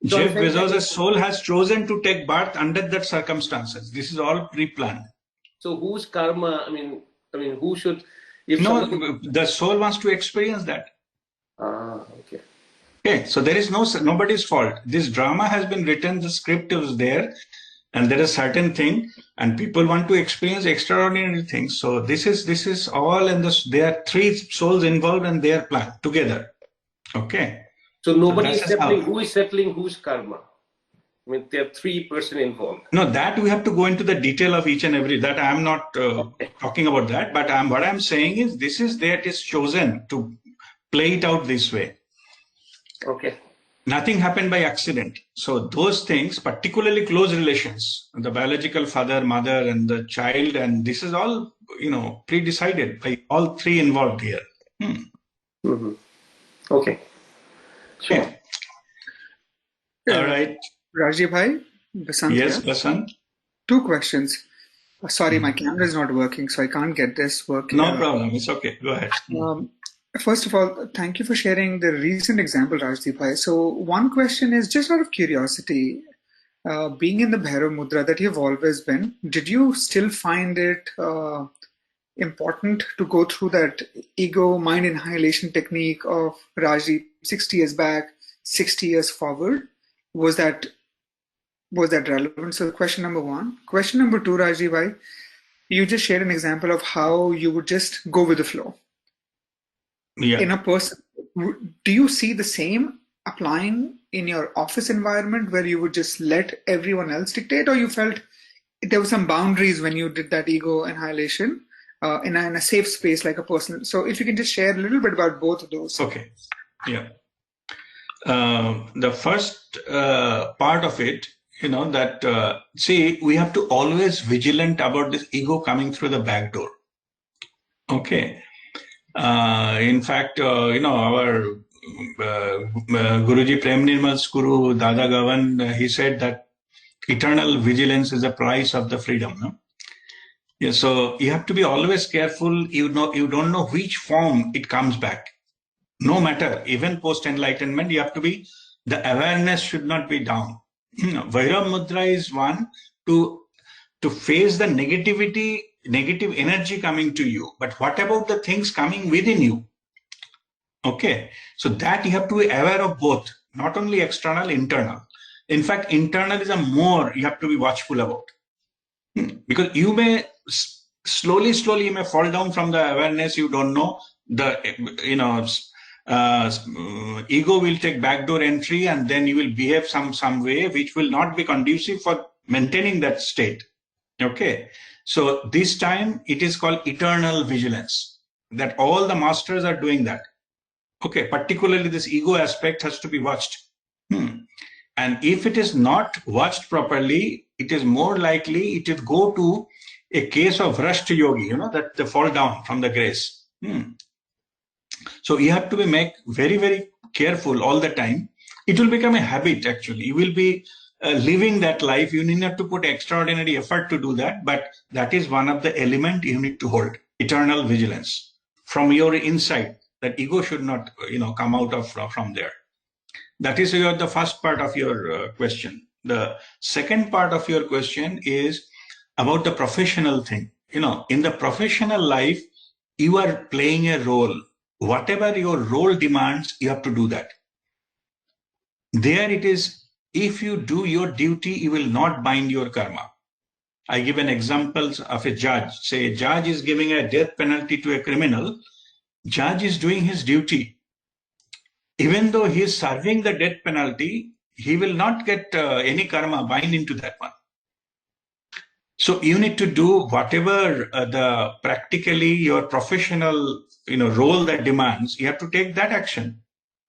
So Jeff Bezos' soul has chosen to take birth under that circumstances. This is all pre-planned. So whose karma? Who should? The soul wants to experience that. Okay. Okay, so there is nobody's fault. This drama has been written, the script is there, and there is certain thing, and people want to experience extraordinary things. So this is all in this. There are 3 souls involved, and they are planned together. Okay. So nobody is settling. Who is settling whose karma? There are 3 person involved. No, that we have to go into the detail of each and every. That I am not talking about that. But what I'm saying is that is chosen to play it out this way. Okay. Nothing happened by accident. So those things, particularly close relations, the biological father, mother, and the child, and this is all, pre-decided by all 3 involved here. Okay. Sure. Okay. All right. Rajiv Bhai, Basant. Yes, Basant. 2 questions. Sorry, my camera is not working, so I can't get this working. No problem. It's okay. Go ahead. First of all, thank you for sharing the recent example, Rajdeep Bhai. So one question is just out of curiosity, being in the Bhairav Mudra that you've always been, did you still find it important to go through that ego mind annihilation technique of Rajdeep 60 years back, 60 years forward? Was that relevant? So question number 1. Question number 2, Rajiv Bhai, you just shared an example of how you would just go with the flow. Yeah. In a person, do you see the same applying in your office environment where you would just let everyone else dictate, or you felt there were some boundaries when you did that ego annihilation in a safe space, like a personal. So if you can just share a little bit about both of those. Okay. Yeah. The first part of it, that see, we have to always vigilant about this ego coming through the back door. Okay. In fact, our Guruji Prem Nirmal's Guru Dada Gavan, he said that eternal vigilance is the price of the freedom. No? Yeah, so you have to be always careful. You don't know which form it comes back. No matter, even post enlightenment, you have to be. The awareness should not be down. Vaira Mudra is one to face the negative energy coming to you. But what about the things coming within you? Okay, so that you have to be aware of both, not only external, internal. In fact, internal is a more you have to be watchful about. Because you may slowly you may fall down from the awareness. You don't know ego will take backdoor entry, and then you will behave some way which will not be conducive for maintaining that state. Okay, so this time it is called eternal vigilance, that all the masters are doing that. Okay, particularly this ego aspect has to be watched. And if it is not watched properly, it is more likely it will go to a case of Rashtra Yogi, that they fall down from the grace. So you have to be very, very careful all the time. It will become a habit, actually. You will be living that life. You need not to put extraordinary effort to do that, but that is one of the elements you need to hold. Eternal vigilance from your inside. That ego should not, come out of from there. That is the first part of your question. The second part of your question is about the professional thing. In the professional life, you are playing a role. Whatever your role demands, you have to do that. There it is, if you do your duty, you will not bind your karma. I give an example of a judge. Say a judge is giving a death penalty to a criminal. Judge is doing his duty. Even though he is serving the death penalty, he will not get any karma bind into that one. So you need to do whatever the practically your professional role that demands. You have to take that action.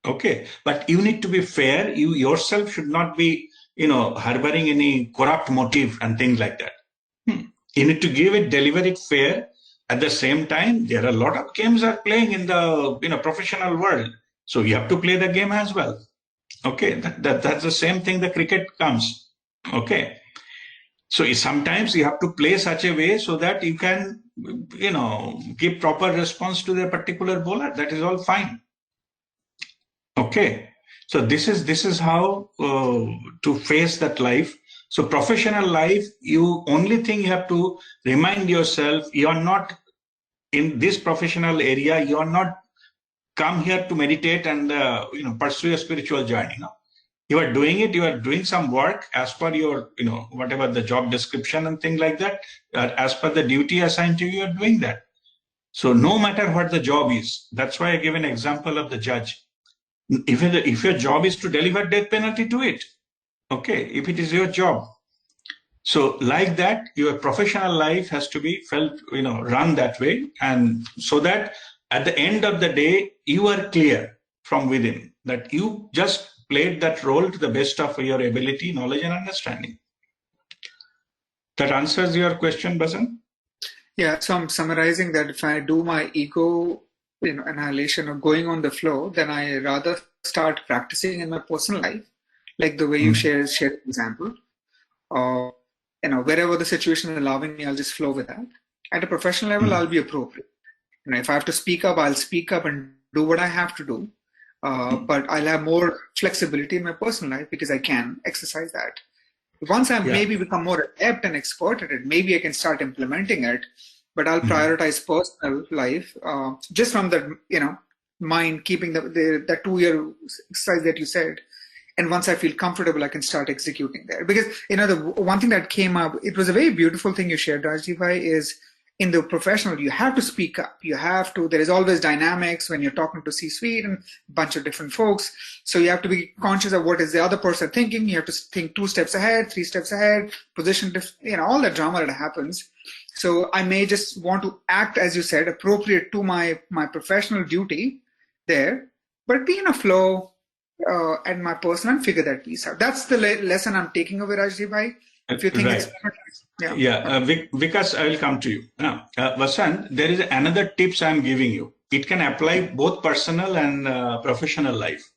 Okay, but you need to be fair. You yourself should not be harboring any corrupt motive and things like that. You need to deliver it fair. At the same time, there are a lot of games are playing in the professional world. So you have to play the game as well. Okay, that's the same thing. The cricket comes. Okay, so sometimes you have to play such a way so that you can give proper response to the particular bowler. That is all fine. Okay, so this is how to face that life. So professional life, only thing you have to remind yourself, you are not in this professional area. You are not come here to meditate and pursue a spiritual journey. You are doing it. You are doing some work as per your whatever the job description and things like that. As per the duty assigned to you, you are doing that. So no matter what the job is, that's why I give an example of the judge. If your job is to deliver death penalty, do it. Okay, if it is your job. So like that, your professional life has to be run that way, and so that at the end of the day, you are clear from within that you just played that role to the best of your ability, knowledge, and understanding. That answers your question, Basan? Yeah, so I'm summarizing that if I do my ego annihilation or going on the flow, then I rather start practicing in my personal life, like the way you shared an example. Or wherever the situation is allowing me, I'll just flow with that. At a professional level, I'll be appropriate. If I have to speak up, I'll speak up and do what I have to do. But I'll have more flexibility in my personal life because I can exercise that. Once I maybe become more adept and expert at it, maybe I can start implementing it. But I'll prioritize personal life just from the mind, keeping the 2-year exercise that you said. And once I feel comfortable, I can start executing there. Because the one thing that came up, it was a very beautiful thing you shared, Rajdeep, is in the professional, you have to speak up. There is always dynamics when you're talking to C-suite and a bunch of different folks. So you have to be conscious of what is the other person thinking. You have to think 2 steps ahead, 3 steps ahead, all that drama that happens. So I may just want to act, as you said, appropriate to my professional duty there, but be in a flow and my personal and figure that piece out. That's the lesson I'm taking away, Rajdeep bhai. If you think right. Vikas, I will come to you. Now, Vasant, there is another tips I'm giving you. It can apply both personal and professional life.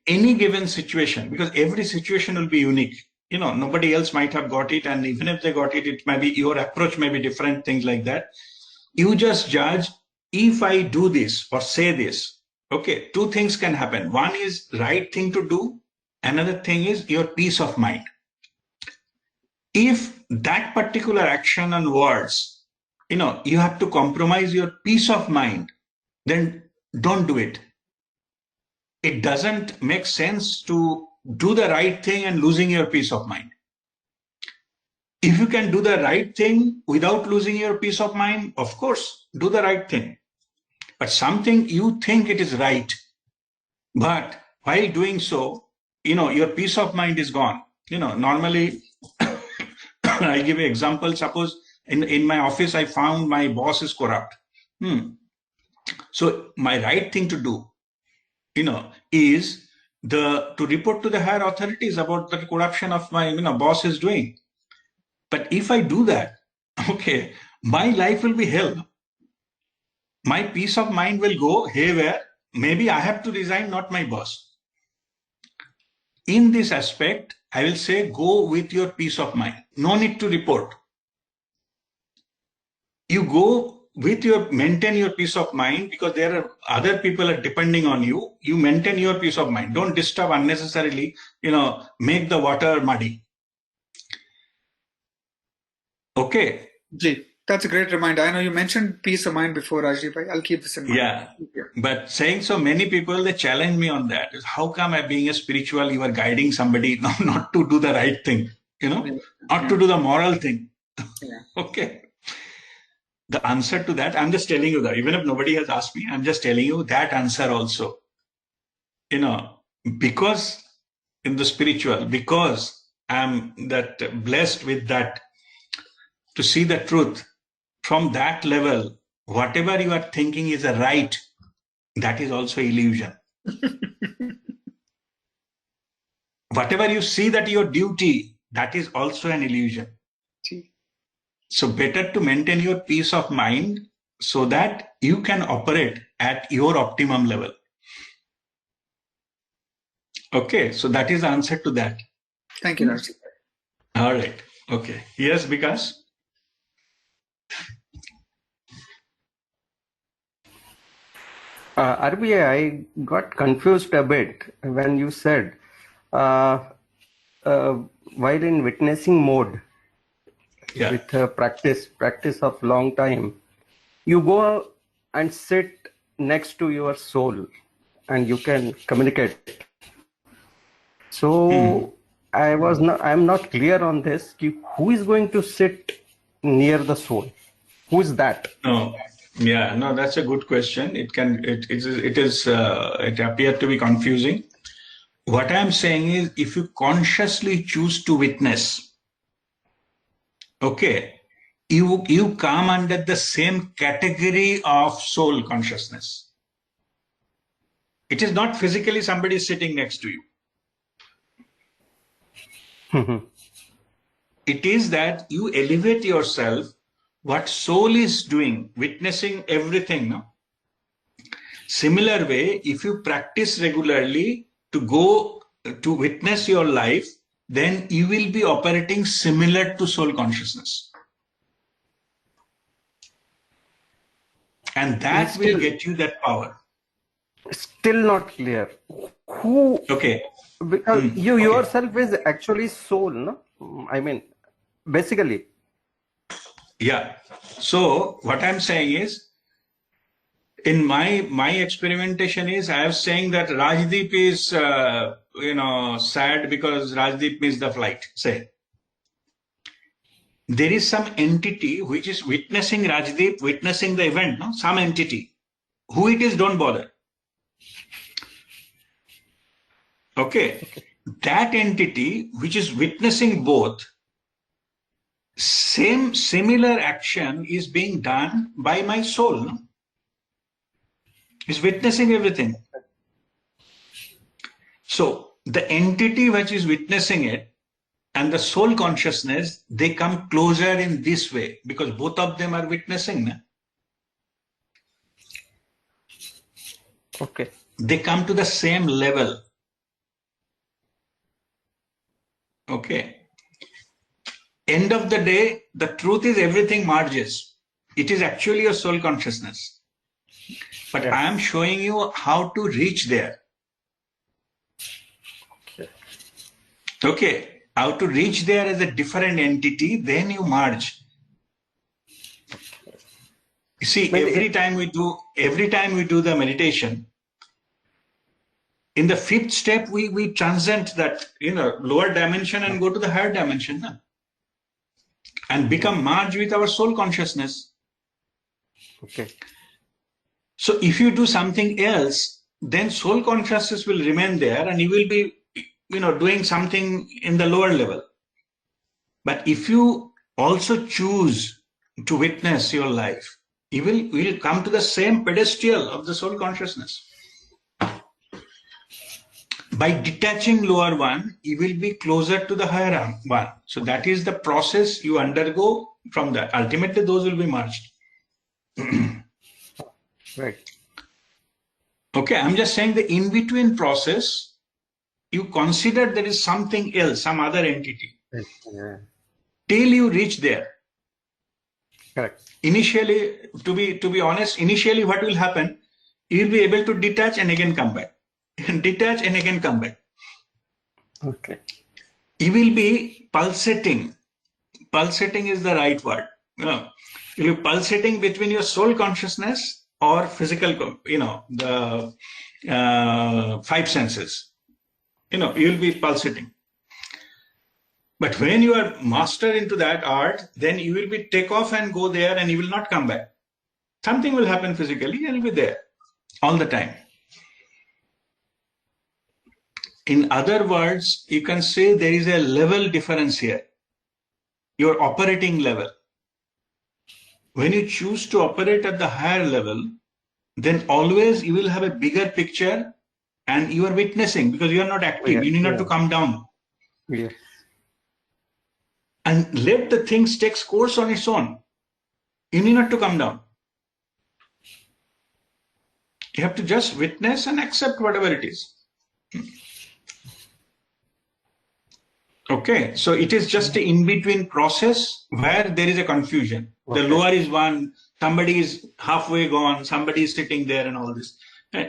Any given situation, because every situation will be unique. Nobody else might have got it, and even if they got it, it might be your approach may be different, things like that. You just judge, if I do this or say this, okay, 2 things can happen. One is right thing to do. Another thing is your peace of mind. If that particular action and words, you have to compromise your peace of mind, then don't do it. It doesn't make sense to do the right thing and losing your peace of mind. If you can do the right thing without losing your peace of mind, of course, do the right thing. But something you think it is right, but while doing so, your peace of mind is gone. Normally, I give you an example. Suppose in my office, I found my boss is corrupt. So my right thing to do, is to report to the higher authorities about the corruption of my boss is doing. But if I do that, okay, my life will be hell. My peace of mind will go haywire. Maybe I have to resign, not my boss. In this aspect, I will say go with your peace of mind. No need to report. You go with maintain your peace of mind, because there are other people are depending on you. You maintain your peace of mind. Don't disturb unnecessarily, make the water muddy. Okay. Ji, that's a great reminder. I know you mentioned peace of mind before, Rajdeep bhai. I'll keep this in mind. Yeah. But saying so, many people, they challenge me on that. How come I, being a spiritual, you are guiding somebody not to do the right thing, not to do the moral thing. Yeah. Okay. The answer to that, I'm just telling you that, even if nobody has asked me, I'm just telling you that answer also. Because in the spiritual, because I'm that blessed with that, to see the truth from that level, whatever you are thinking is a right, that is also illusion. Whatever you see that your duty, that is also an illusion. So better to maintain your peace of mind so that you can operate at your optimum level. Okay, so that is the answer to that. Thank you, Rajdeep. All right. Okay. Yes, Vikas? RBI, I got confused a bit when you said while in witnessing mode, with practice of long time, you go and sit next to your soul and you can communicate. So I'm not clear on this. Who is going to sit near the soul? Who is that? No. Yeah, no, that's a good question. It appeared to be confusing. What I'm saying is, if you consciously choose to witness, okay, you come under the same category of soul consciousness. It is not physically somebody sitting next to you. It is that you elevate yourself. What soul is doing, witnessing everything. No? Similar way, if you practice regularly to go to witness your life, then you will be operating similar to soul consciousness. And that will get you that power. Still not clear. Who? Okay. Because you yourself is actually soul, no? I mean, basically. Yeah. So what I'm saying is, in my experimentation is, I am saying that Rajdeep is sad because Rajdeep missed the flight. Say, there is some entity which is witnessing Rajdeep, witnessing the event, no? Some entity. Who it is, don't bother. Okay. That entity which is witnessing both, similar action is being done by my soul. No? Is witnessing everything. So the entity which is witnessing it and the soul consciousness, they come closer in this way because both of them are witnessing. No? Okay. They come to the same level. Okay. End of the day, the truth is everything merges. It is actually your soul consciousness. But Yes. I am showing you how to reach there. Okay. Okay. How to reach there as a different entity, then you merge. You see, Maybe every time we do the meditation, in the fifth step, we transcend that, lower dimension and go to the higher dimension, no? And become merged with our soul consciousness. Okay. So if you do something else, then soul consciousness will remain there and you will be, doing something in the lower level. But if you also choose to witness your life, you will come to the same pedestal of the soul consciousness. By detaching lower one, you will be closer to the higher one. So that is the process you undergo from that. Ultimately, those will be merged. Right. Okay, I'm just saying the in-between process, you consider there is something else, some other entity, Yeah. till you reach there. Correct. Initially, to be honest, initially what will happen, you will be able to detach and again come back. Detach and again come back. Okay. You will be pulsating. Pulsating is the right word. You're pulsating between your soul consciousness or physical, the five senses. You'll be pulsating. But when you are master into that art, then you will be take off and go there and you will not come back. Something will happen physically and you'll be there all the time. In other words, you can say there is a level difference here. Your operating level. When you choose to operate at the higher level, then always you will have a bigger picture and you are witnessing because you are not active. Yeah. You need not to come down. Yes. And let the things take course on its own. You need not to come down. You have to just witness and accept whatever it is. Okay, so it is just an in-between process where there is a confusion. Okay. The lower is one, somebody is halfway gone, somebody is sitting there and all this.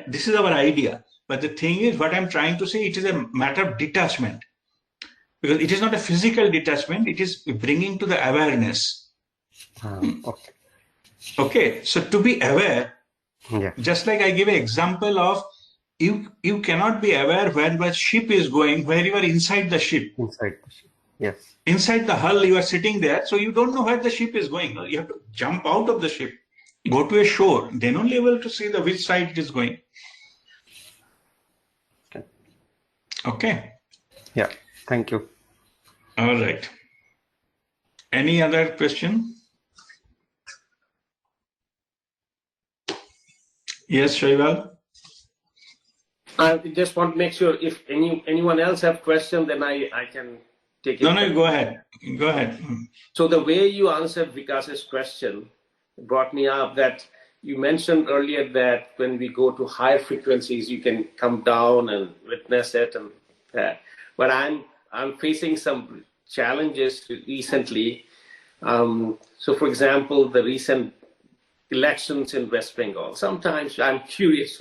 This is our idea. But the thing is, what I'm trying to say, it is a matter of detachment. Because it is not a physical detachment, it is bringing to the awareness. Okay. Okay, so to be aware, Yeah. just like I give an example of, you cannot be aware where the ship is going, where you are inside the ship. Inside the ship. Yes. Inside the hull, you are sitting there, so you don't know where the ship is going. You have to jump out of the ship, go to a shore, then only able to see which side it is going. Okay. Okay. Yeah. Thank you. All right. Any other question? Yes, Shaival? I just want to make sure if anyone else have question, then I can take it. No, go ahead. Go ahead. So the way you answered Vikas's question brought me up that you mentioned earlier that when we go to higher frequencies, you can come down and witness it and that. But I'm facing some challenges recently. So for example, the recent elections in West Bengal. Sometimes I'm curious.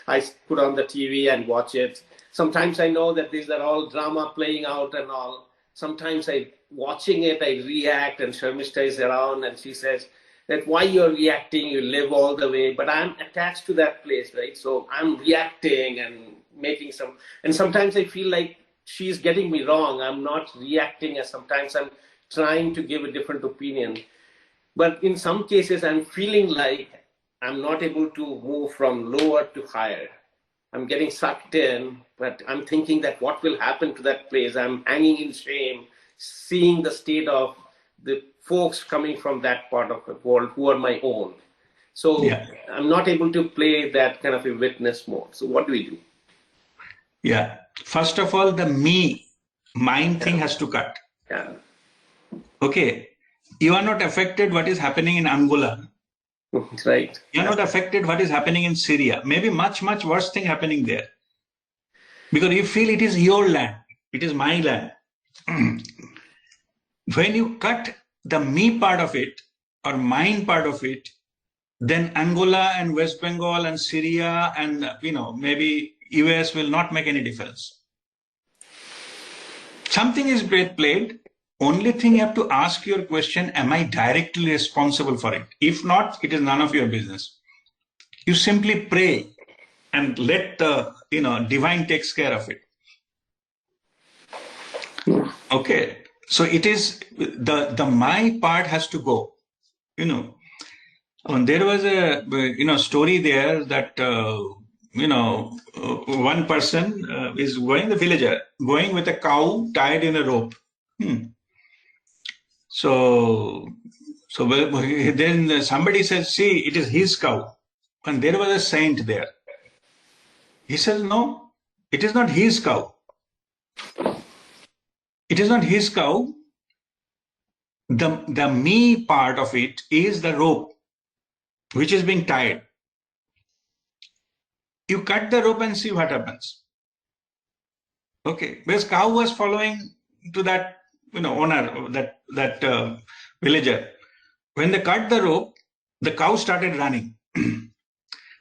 I put on the TV and watch it. Sometimes I know that these are all drama playing out and all. Sometimes watching it, I react, and Sharmishta is around and she says that why you're reacting, you live all the way. But I'm attached to that place, right? So I'm reacting and making and sometimes I feel like she's getting me wrong. I'm not reacting, and sometimes I'm trying to give a different opinion. But in some cases, I'm feeling like I'm not able to move from lower to higher. I'm getting sucked in, but I'm thinking that what will happen to that place? I'm hanging in shame, seeing the state of the folks coming from that part of the world who are my own. So Yeah. I'm not able to play that kind of a witness mode. So what do we do? Yeah. First of all, the mind thing has to cut. Yeah. Okay. You are not affected what is happening in Angola. Right. You are not affected what is happening in Syria. Maybe much, much worse thing happening there. Because you feel it is your land. It is my land. When you cut the me part of it or mine part of it, then Angola and West Bengal and Syria and, maybe US will not make any difference. Something is played. Only thing you have to ask your question, am I directly responsible for it? If not, it is none of your business. You simply pray and let the, divine takes care of it. Okay. So it is the my part has to go, And there was a, story there that, one person is going, the villager, going with a cow tied in a rope. So then somebody says, see, it is his cow. And there was a saint there. He says, no, it is not his cow. It is not his cow. The me part of it is the rope, which is being tied. You cut the rope and see what happens. Okay, because cow was following to that, owner, that villager. When they cut the rope, the cow started running.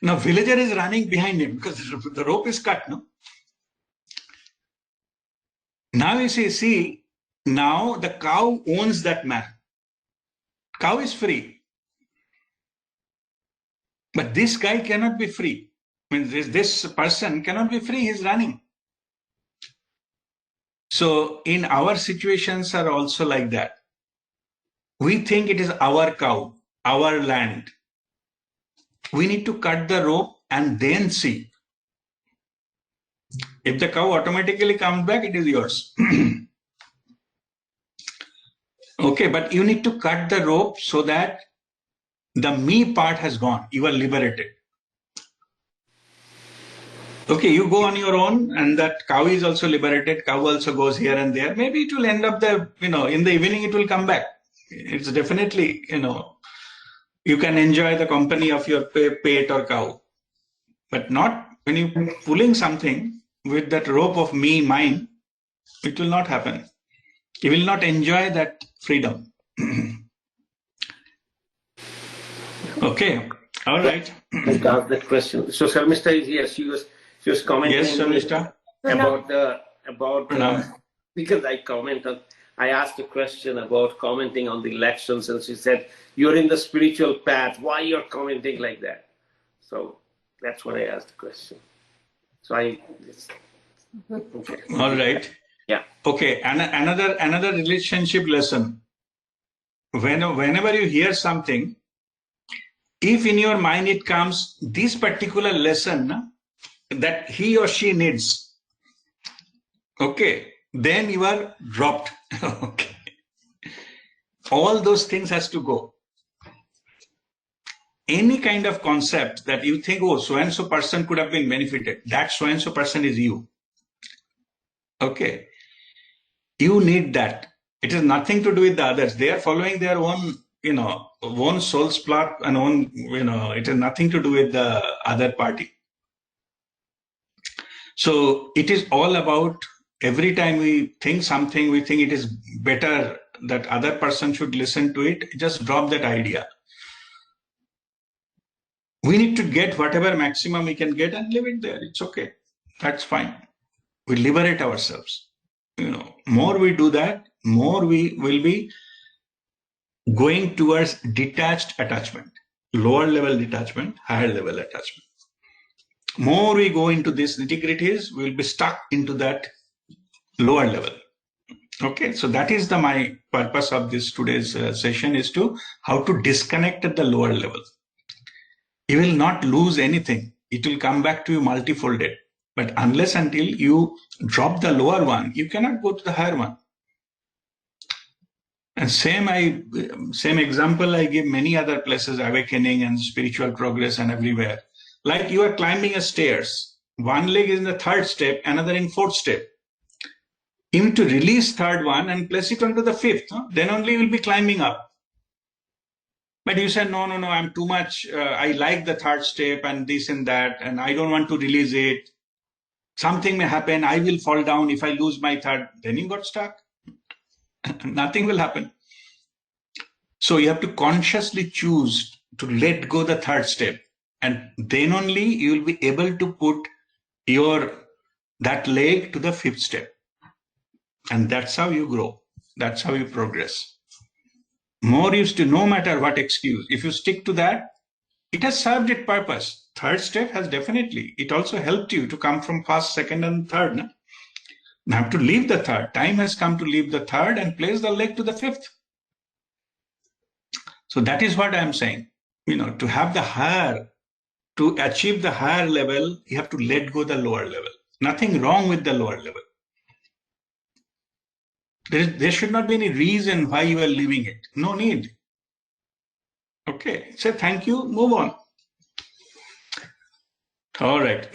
Now villager is running behind him because the rope is cut. No. Now you see, now the cow owns that man. Cow is free, but this guy cannot be free. I mean, this person cannot be free. He's running. So in our situations are also like that. We think it is our cow, our land. We need to cut the rope and then see. If the cow automatically comes back, it is yours. Okay, but you need to cut the rope so that the me part has gone. You are liberated. Okay, you go on your own and that cow is also liberated. Cow also goes here and there. Maybe it will end up there, in the evening it will come back. It's definitely, you can enjoy the company of your pet or cow. But not when you're pulling something with that rope of me, mine, it will not happen. You will not enjoy that freedom. Okay, all right. I asked that question. So Sharmishta is here. She was commenting. Yes, Sharmishta. About because I asked a question about commenting on the elections, and she said, "You're in the spiritual path. Why you're commenting like that?" So that's what I asked the question. So okay. All right. Yeah. Okay. And another relationship lesson. Whenever you hear something, if in your mind it comes this particular lesson that he or she needs, okay, then you are dropped. Okay. All those things has to go. Any kind of concept that you think, oh, so and so person could have been benefited, that so and so person is you. Okay. You need that. It has nothing to do with the others. They are following their own, own soul's plot and own, it has nothing to do with the other party. So it is all about every time we think something, we think it is better that other person should listen to it, just drop that idea. We need to get whatever maximum we can get and leave it there. It's okay. That's fine. We liberate ourselves. More we do that, more we will be going towards detached attachment, lower level detachment, higher level attachment. More we go into these nitty-gritties, we'll be stuck into that lower level. Okay, so that is my purpose of this today's session, is to how to disconnect at the lower level. You will not lose anything. It will come back to you multifolded. But unless until you drop the lower one, you cannot go to the higher one. And same example I give many other places, awakening and spiritual progress and everywhere. Like you are climbing a stairs. One leg is in the third step, another in fourth step. You need to release third one and place it onto the fifth. Then only you will be climbing up. But you said, no, I'm too much. I like the third step and this and that, and I don't want to release it. Something may happen. I will fall down if I lose my third. Then you got stuck. Nothing will happen. So you have to consciously choose to let go the third step. And then only you will be able to put that leg to the fifth step. And that's how you grow. That's how you progress. More used to, no matter what excuse, if you stick to that, it has served its purpose. Third step has definitely, it also helped you to come from first, second, and third. No? Now to leave the third. Time has come to leave the third and place the leg to the fifth. So that is what I am saying. To have the higher, to achieve the higher level, you have to let go the lower level. Nothing wrong with the lower level. There should not be any reason why you are leaving it. No need. Okay, say thank you, move on. All right.